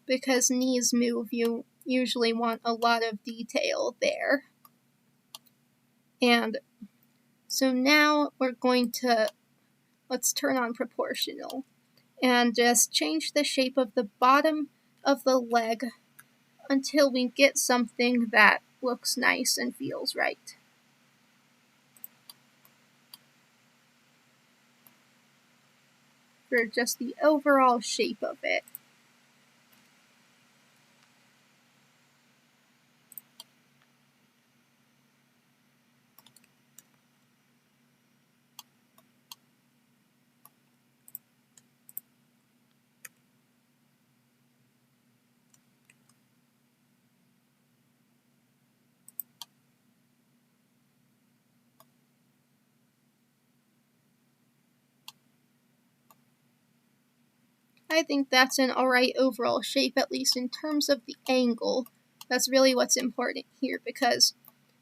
Because knees move, you usually want a lot of detail there. And so now we're going to, let's turn on proportional and just change the shape of the bottom of the leg until we get something that looks nice and feels right. For just the overall shape of it. I think that's an alright overall shape, at least in terms of the angle. That's really what's important here, because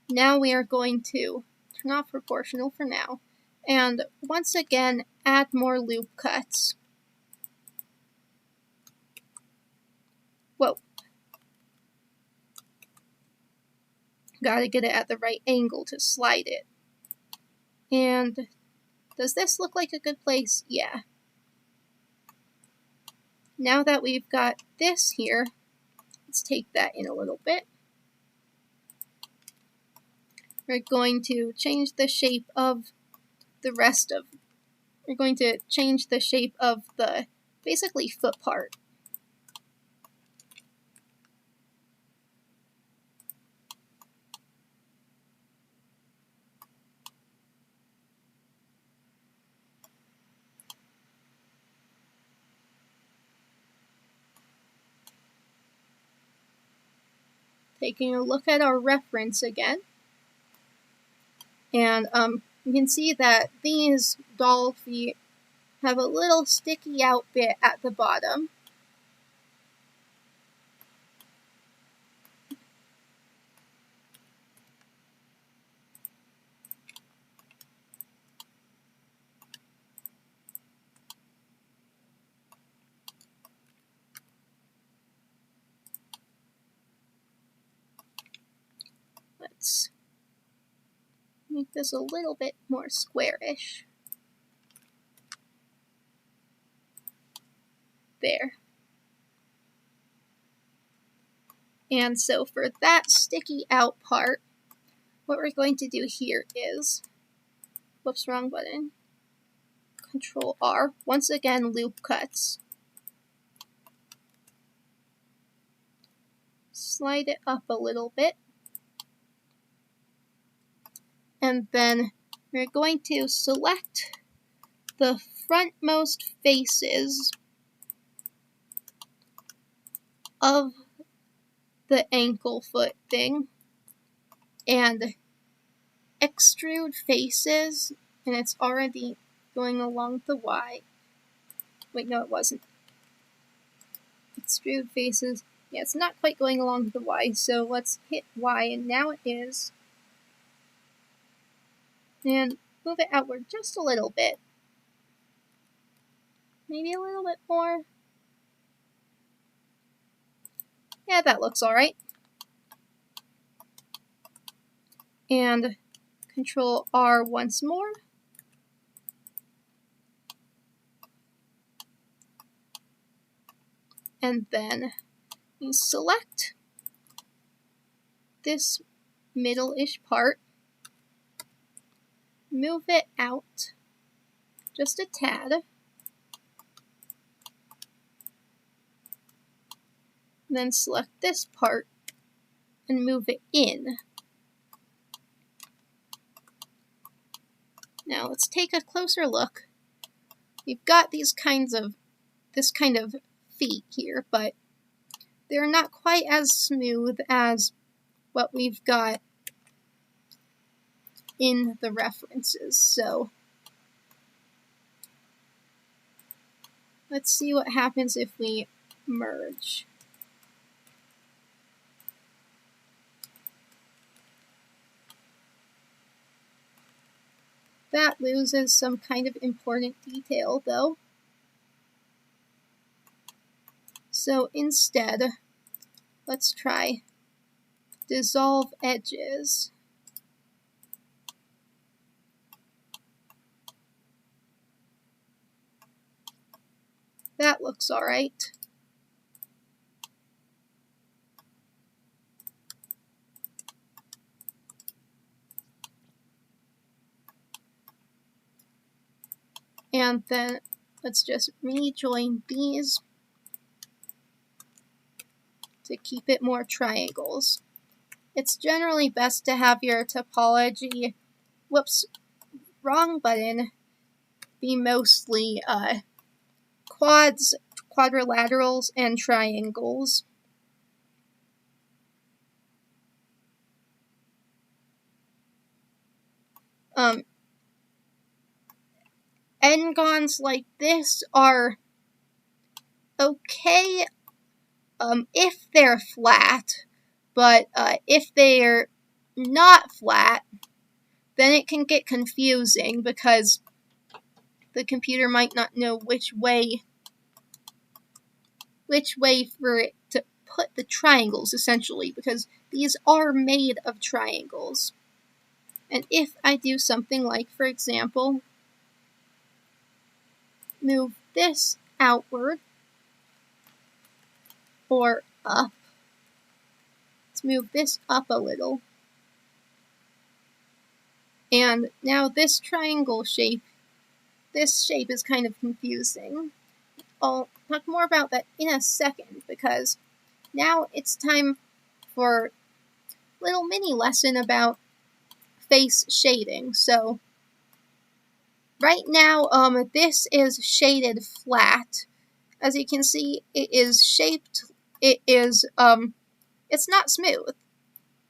now we are going to turn off proportional for now, and once again add more loop cuts. Whoa. Gotta get it at the right angle to slide it. And does this look like a good place? Yeah. Now that we've got this here, let's take that in a little bit. We're going to change the shape of the rest of, we're going to change the shape of the basically foot part. Taking a look at our reference again. And you can see that these doll feet have a little sticky out bit at the bottom. make this a little bit more squarish. There. And so for that sticky out part, what we're going to do here is, whoops, wrong button, Control R, once again loop cuts. Slide it up a little bit. And then we're going to select the frontmost faces of the ankle foot thing and extrude faces, and it's already going along the Y. Wait, no, it wasn't. Extrude faces. Yeah, it's not quite going along the Y, so let's hit Y, and now it is. And move it outward just a little bit. Maybe a little bit more. Yeah, that looks alright. And Control R once more. And then you select this middle-ish part, move it out just a tad, then select this part and move it in. Now let's take a closer look. You've got this kind of feet here, but they're not quite as smooth as what we've got in the references. So let's see what happens if we merge. That loses some kind of important detail, though. So instead, let's try dissolve edges. That looks alright. And then let's just rejoin these to keep it more triangles. It's generally best to have your topology, whoops, wrong button, be mostly quads, quadrilaterals, and triangles. N-gons like this are okay if they're flat, but if they're not flat, then it can get confusing because the computer might not know which way for it to put the triangles, essentially, because these are made of triangles. And if I do something like, for example, move this outward or up, let's move this up a little, and now this triangle shape, this shape is kind of confusing. I'll talk more about that in a second, because now it's time for a little mini lesson about face shading. So right now, this is shaded flat. As you can see, it is shaped, it's not smooth.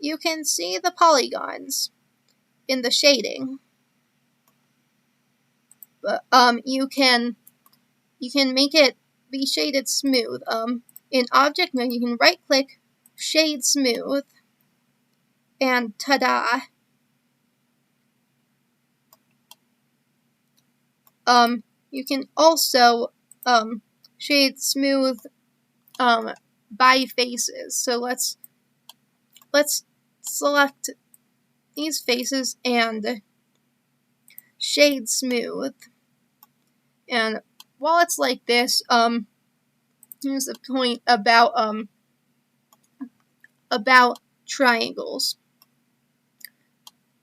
You can see the polygons in the shading. But you can make it be shaded smooth. In object mode, you can right click, shade smooth, and ta-da! You can also shade smooth by faces. So let's select these faces and shade smooth. And while it's like this, here's the point about triangles.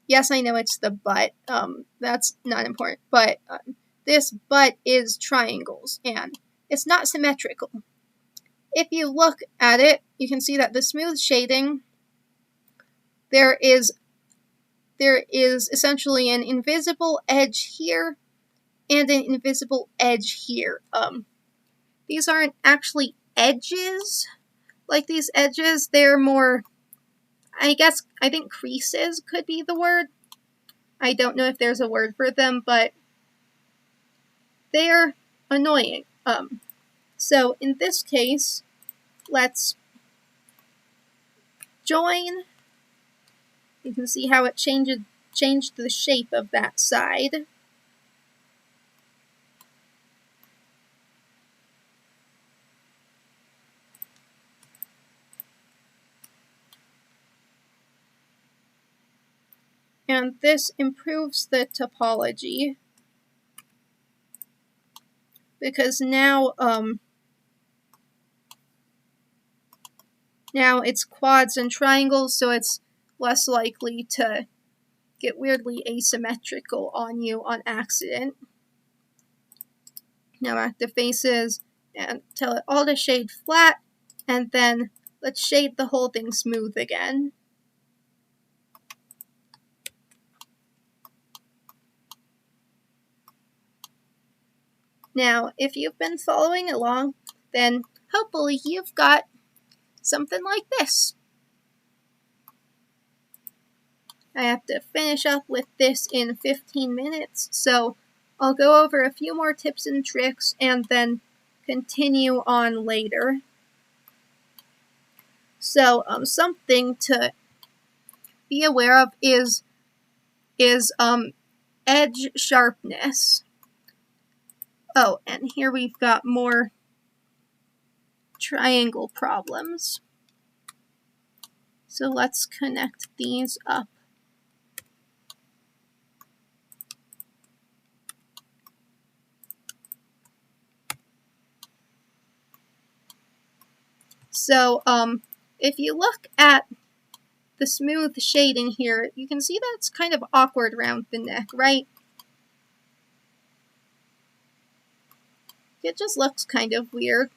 Yes, I know it's the but, that's not important, but this but is triangles, and it's not symmetrical. If you look at it, you can see that the smooth shading, there is essentially an invisible edge here and an invisible edge here. These aren't actually edges, like these edges, they're more, I think creases could be the word. I don't know if there's a word for them, but they're annoying. So in this case, let's join. You can see how it changed the shape of that side. And this improves the topology, because now it's quads and triangles, so it's less likely to get weirdly asymmetrical on you on accident. Now active faces, and tell it all to shade flat, and then let's shade the whole thing smooth again. Now, if you've been following along, then hopefully you've got something like this. I have to finish up with this in 15 minutes, so I'll go over a few more tips and tricks and then continue on later. So, something to be aware of is edge sharpness. Oh, and here we've got more triangle problems. So let's connect these up. So, if you look at the smooth shading here, you can see that it's kind of awkward around the neck, right? It just looks kind of weird.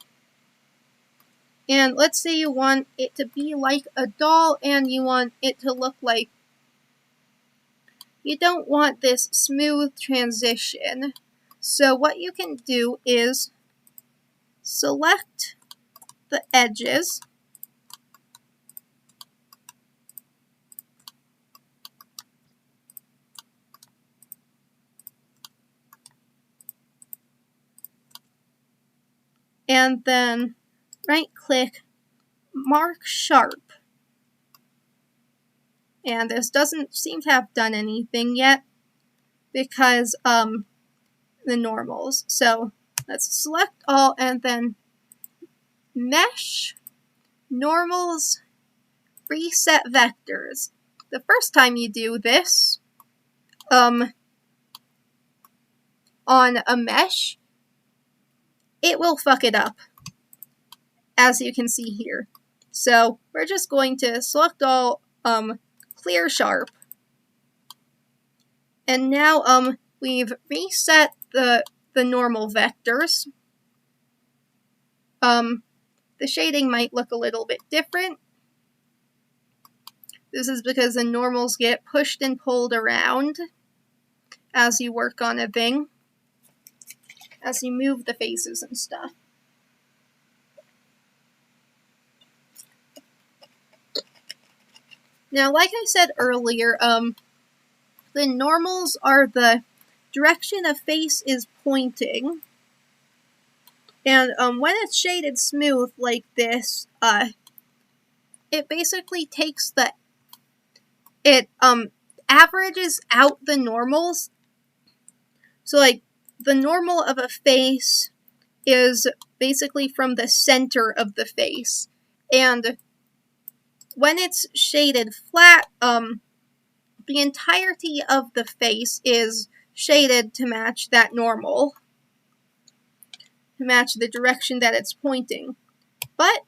And let's say you want it to be like a doll and you want it to look like, you don't want this smooth transition. So what you can do is select the edges, and then right-click, mark sharp. And this doesn't seem to have done anything yet because the normals. So let's select all and then mesh, normals, reset vectors. The first time you do this on a mesh, it will fuck it up, as you can see here. So we're just going to select all, clear sharp, and now we've reset the normal vectors. The shading might look a little bit different. This is because the normals get pushed and pulled around as you work on a thing, as you move the faces and stuff. Now, like I said earlier, the normals are the direction a face is pointing. And when it's shaded smooth like this, it basically takes it averages out the normals. So like the normal of a face is basically from the center of the face, and when it's shaded flat, the entirety of the face is shaded to match that normal, to match the direction that it's pointing. But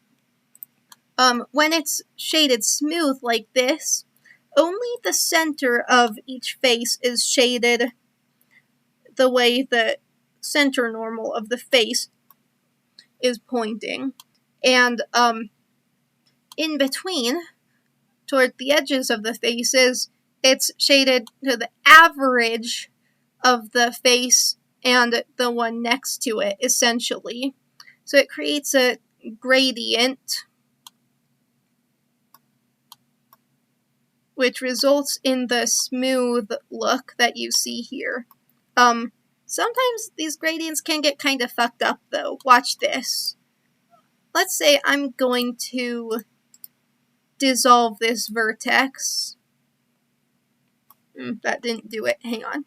when it's shaded smooth like this, only the center of each face is shaded the way the center normal of the face is pointing. And in between, toward the edges of the faces, it's shaded to the average of the face and the one next to it, essentially. So it creates a gradient, which results in the smooth look that you see here. Sometimes these gradients can get kind of fucked up, though. Watch this. Let's say I'm going to dissolve this vertex. That didn't do it. Hang on.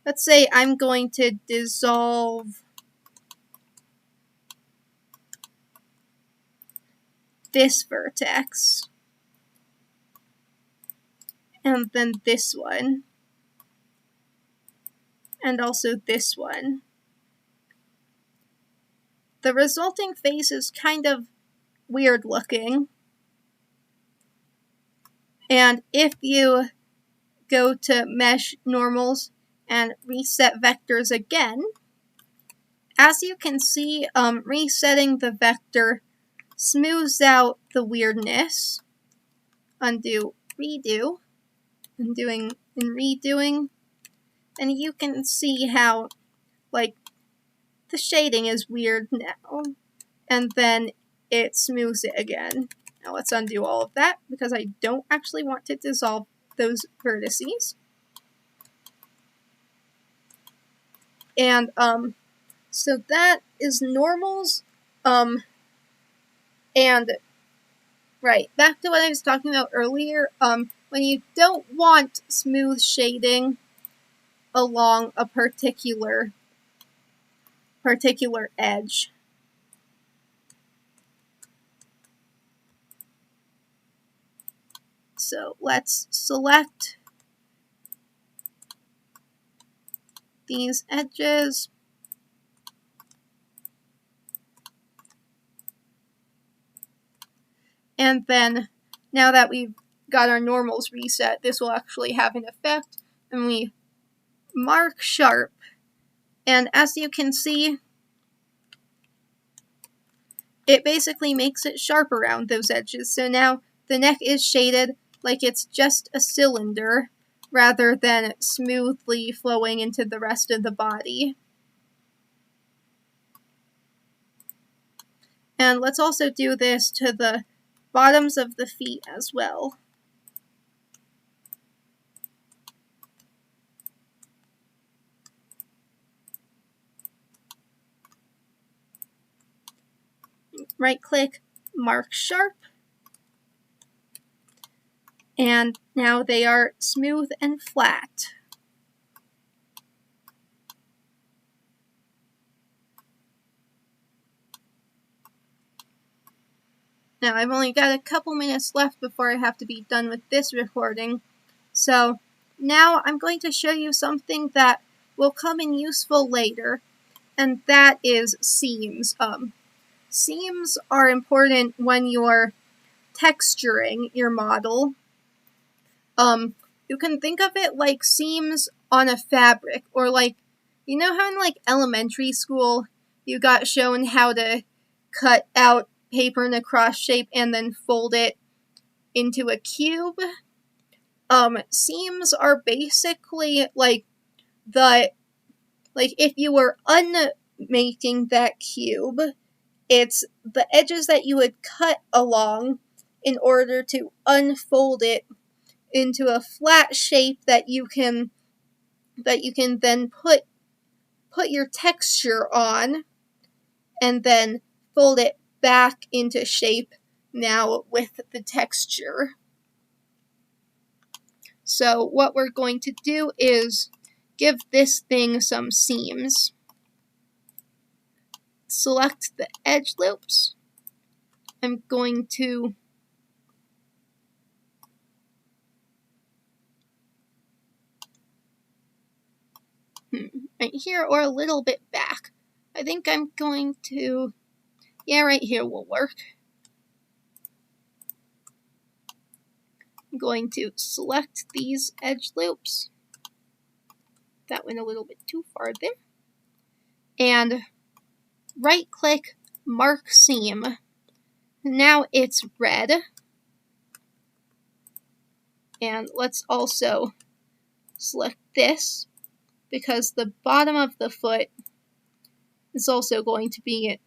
Let's say I'm going to dissolve this vertex. And then this one. And also this one. The resulting face is kind of weird looking. And if you go to Mesh Normals and reset vectors again, as you can see, resetting the vector smooths out the weirdness. Undo, redo, undoing and redoing, and you can see how, like, the shading is weird now, and then it smooths it again. Now let's undo all of that, because I don't actually want to dissolve those vertices. And, so that is normals, and, right, back to what I was talking about earlier, when you don't want smooth shading along a particular edge. So let's select these edges. And then, now that we've got our normals reset, this will actually have an effect. And we mark sharp. And as you can see, it basically makes it sharp around those edges. So now the neck is shaded like it's just a cylinder, rather than smoothly flowing into the rest of the body. And let's also do this to the bottoms of the feet as well. Right click, mark sharp, and now they are smooth and flat. Now I've only got a couple minutes left before I have to be done with this recording, so now I'm going to show you something that will come in useful later, and that is seams. Seams are important when you're texturing your model. You can think of it like seams on a fabric, or like, you know how in like elementary school you got shown how to cut out paper in a cross shape and then fold it into a cube? Seams are basically like if you were unmaking that cube, it's the edges that you would cut along in order to unfold it into a flat shape that you can then put your texture on, and then fold it back into shape now with the texture. So what we're going to do is give this thing some seams. Select the edge loops. I'm going to right here or a little bit back. I think I'm going to, yeah, right here will work. I'm going to select these edge loops. That went a little bit too far there. And right click, mark seam. Now it's red. And let's also select this, because the bottom of the foot is also going to be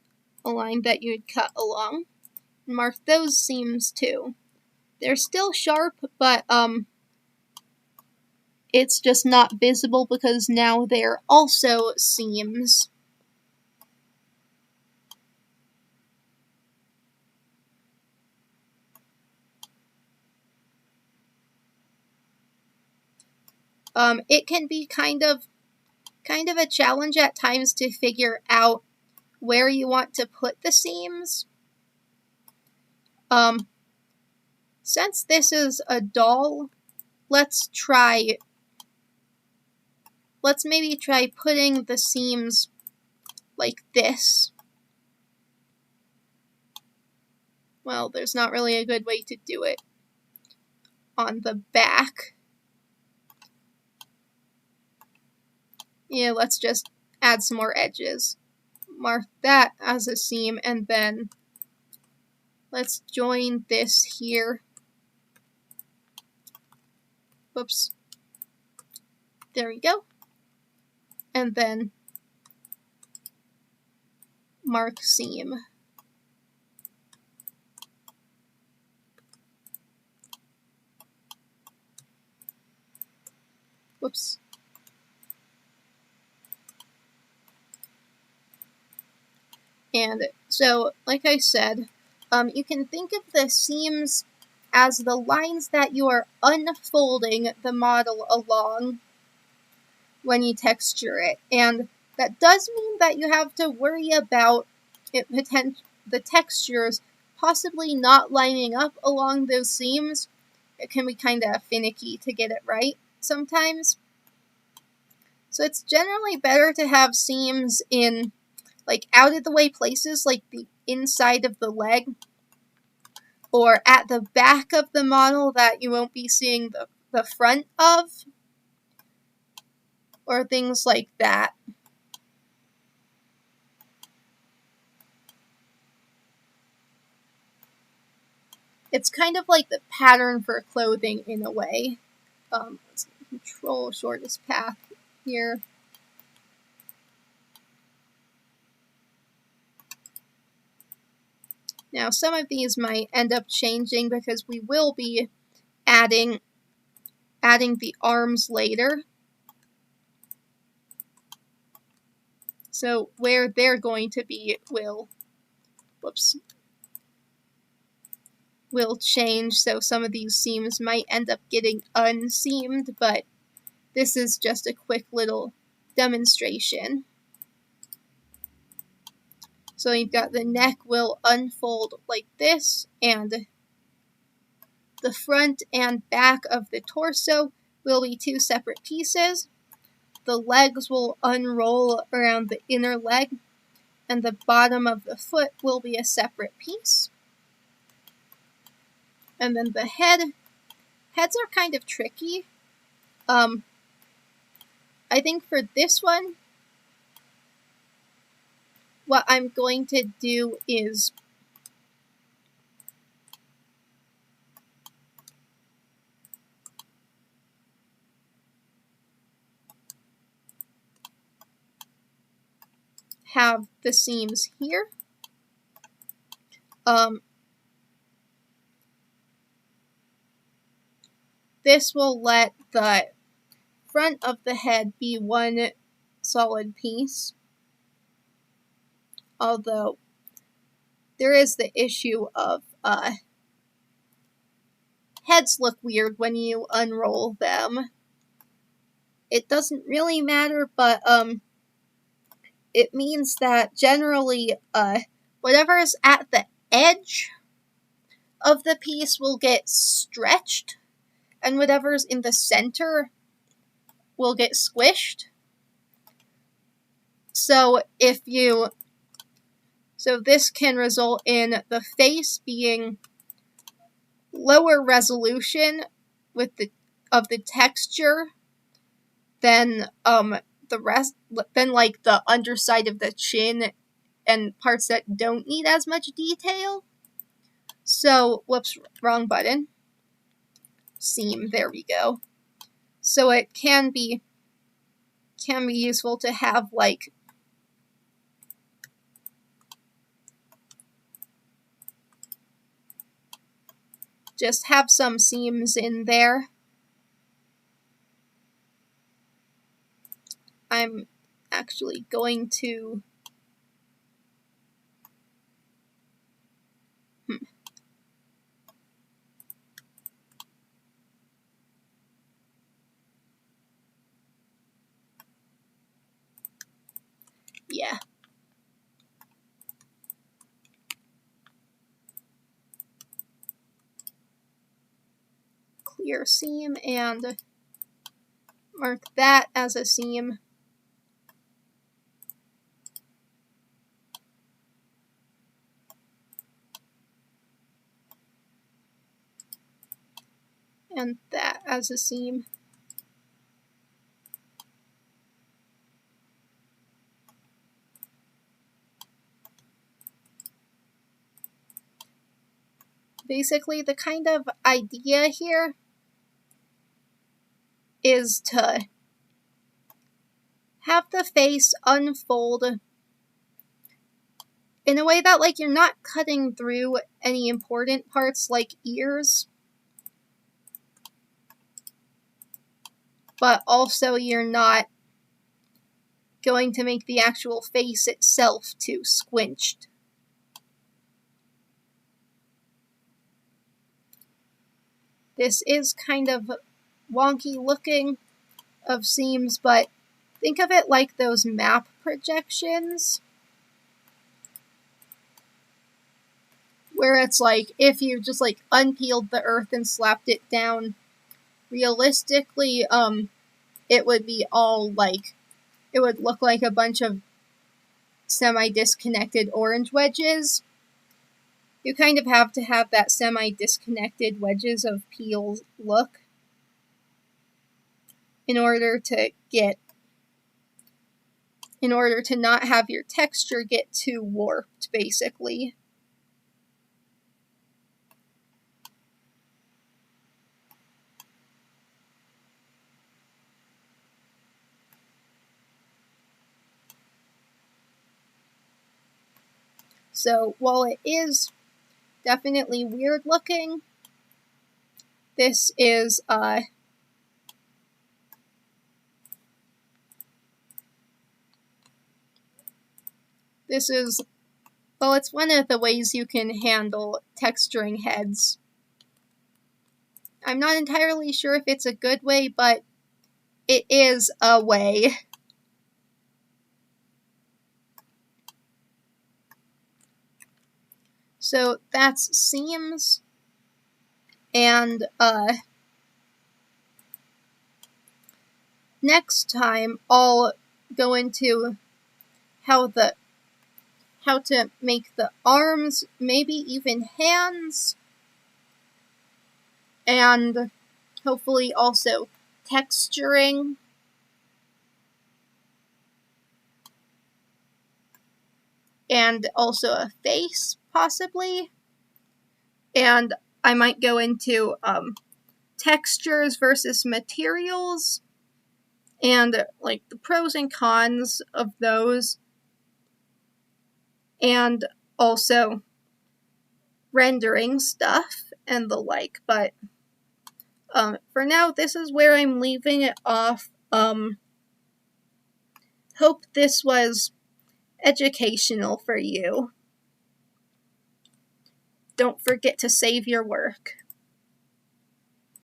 a line that you'd cut along. Mark those seams too. They're still sharp, but it's just not visible because now they're also seams. It can be kind of a challenge at times to figure out where you want to put the seams. Since this is a doll, let's maybe try putting the seams like this. Well, there's not really a good way to do it on the back. Yeah, let's just add some more edges. Mark that as a seam, and then let's join this here. Whoops. There we go. And then mark seam. Whoops. And so, like I said, you can think of the seams as the lines that you are unfolding the model along when you texture it. And that does mean that you have to worry about the textures possibly not lining up along those seams. It can be kind of finicky to get it right sometimes. So it's generally better to have seams in like out of the way places, like the inside of the leg, or at the back of the model that you won't be seeing the front of, or things like that. It's kind of like the pattern for clothing in a way. Let's control shortest path here. Now, some of these might end up changing because we will be adding the arms later. So where they're going to be will change. So some of these seams might end up getting unseamed, but this is just a quick little demonstration. So you've got the neck will unfold like this, and the front and back of the torso will be two separate pieces. The legs will unroll around the inner leg, and the bottom of the foot will be a separate piece. And then the heads are kind of tricky. I think for this one, what I'm going to do is have the seams here. This will let the front of the head be one solid piece. Although there is the issue of heads look weird when you unroll them. It doesn't really matter, but it means that generally whatever is at the edge of the piece will get stretched, and whatever's in the center will get squished. So this can result in the face being lower resolution of the texture than than like the underside of the chin and parts that don't need as much detail. So, whoops, wrong button. Seam, there we go. So it can be useful to have like just have some seams in there. I'm actually going to yeah. Clear seam and mark that as a seam. And that as a seam. Basically, the kind of idea here is to have the face unfold in a way that like you're not cutting through any important parts like ears, but also you're not going to make the actual face itself too squinched. This is kind of wonky looking of seams, but think of it like those map projections, where it's like if you just like unpeeled the earth and slapped it down, realistically, it would be all like, it would look like a bunch of semi-disconnected orange wedges. You kind of have to have that semi-disconnected wedges of peel look in order to not have your texture get too warped, basically. So while it is definitely weird looking, this is well, it's one of the ways you can handle texturing heads. I'm not entirely sure if it's a good way, but it is a way. So that's seams, and next time I'll go into how to make the arms, maybe even hands, and hopefully also texturing. And also a face, possibly. And I might go into textures versus materials, and like the pros and cons of those, and also rendering stuff and the like. But for now, this is where I'm leaving it off. Hope this was educational for you. Don't forget to save your work.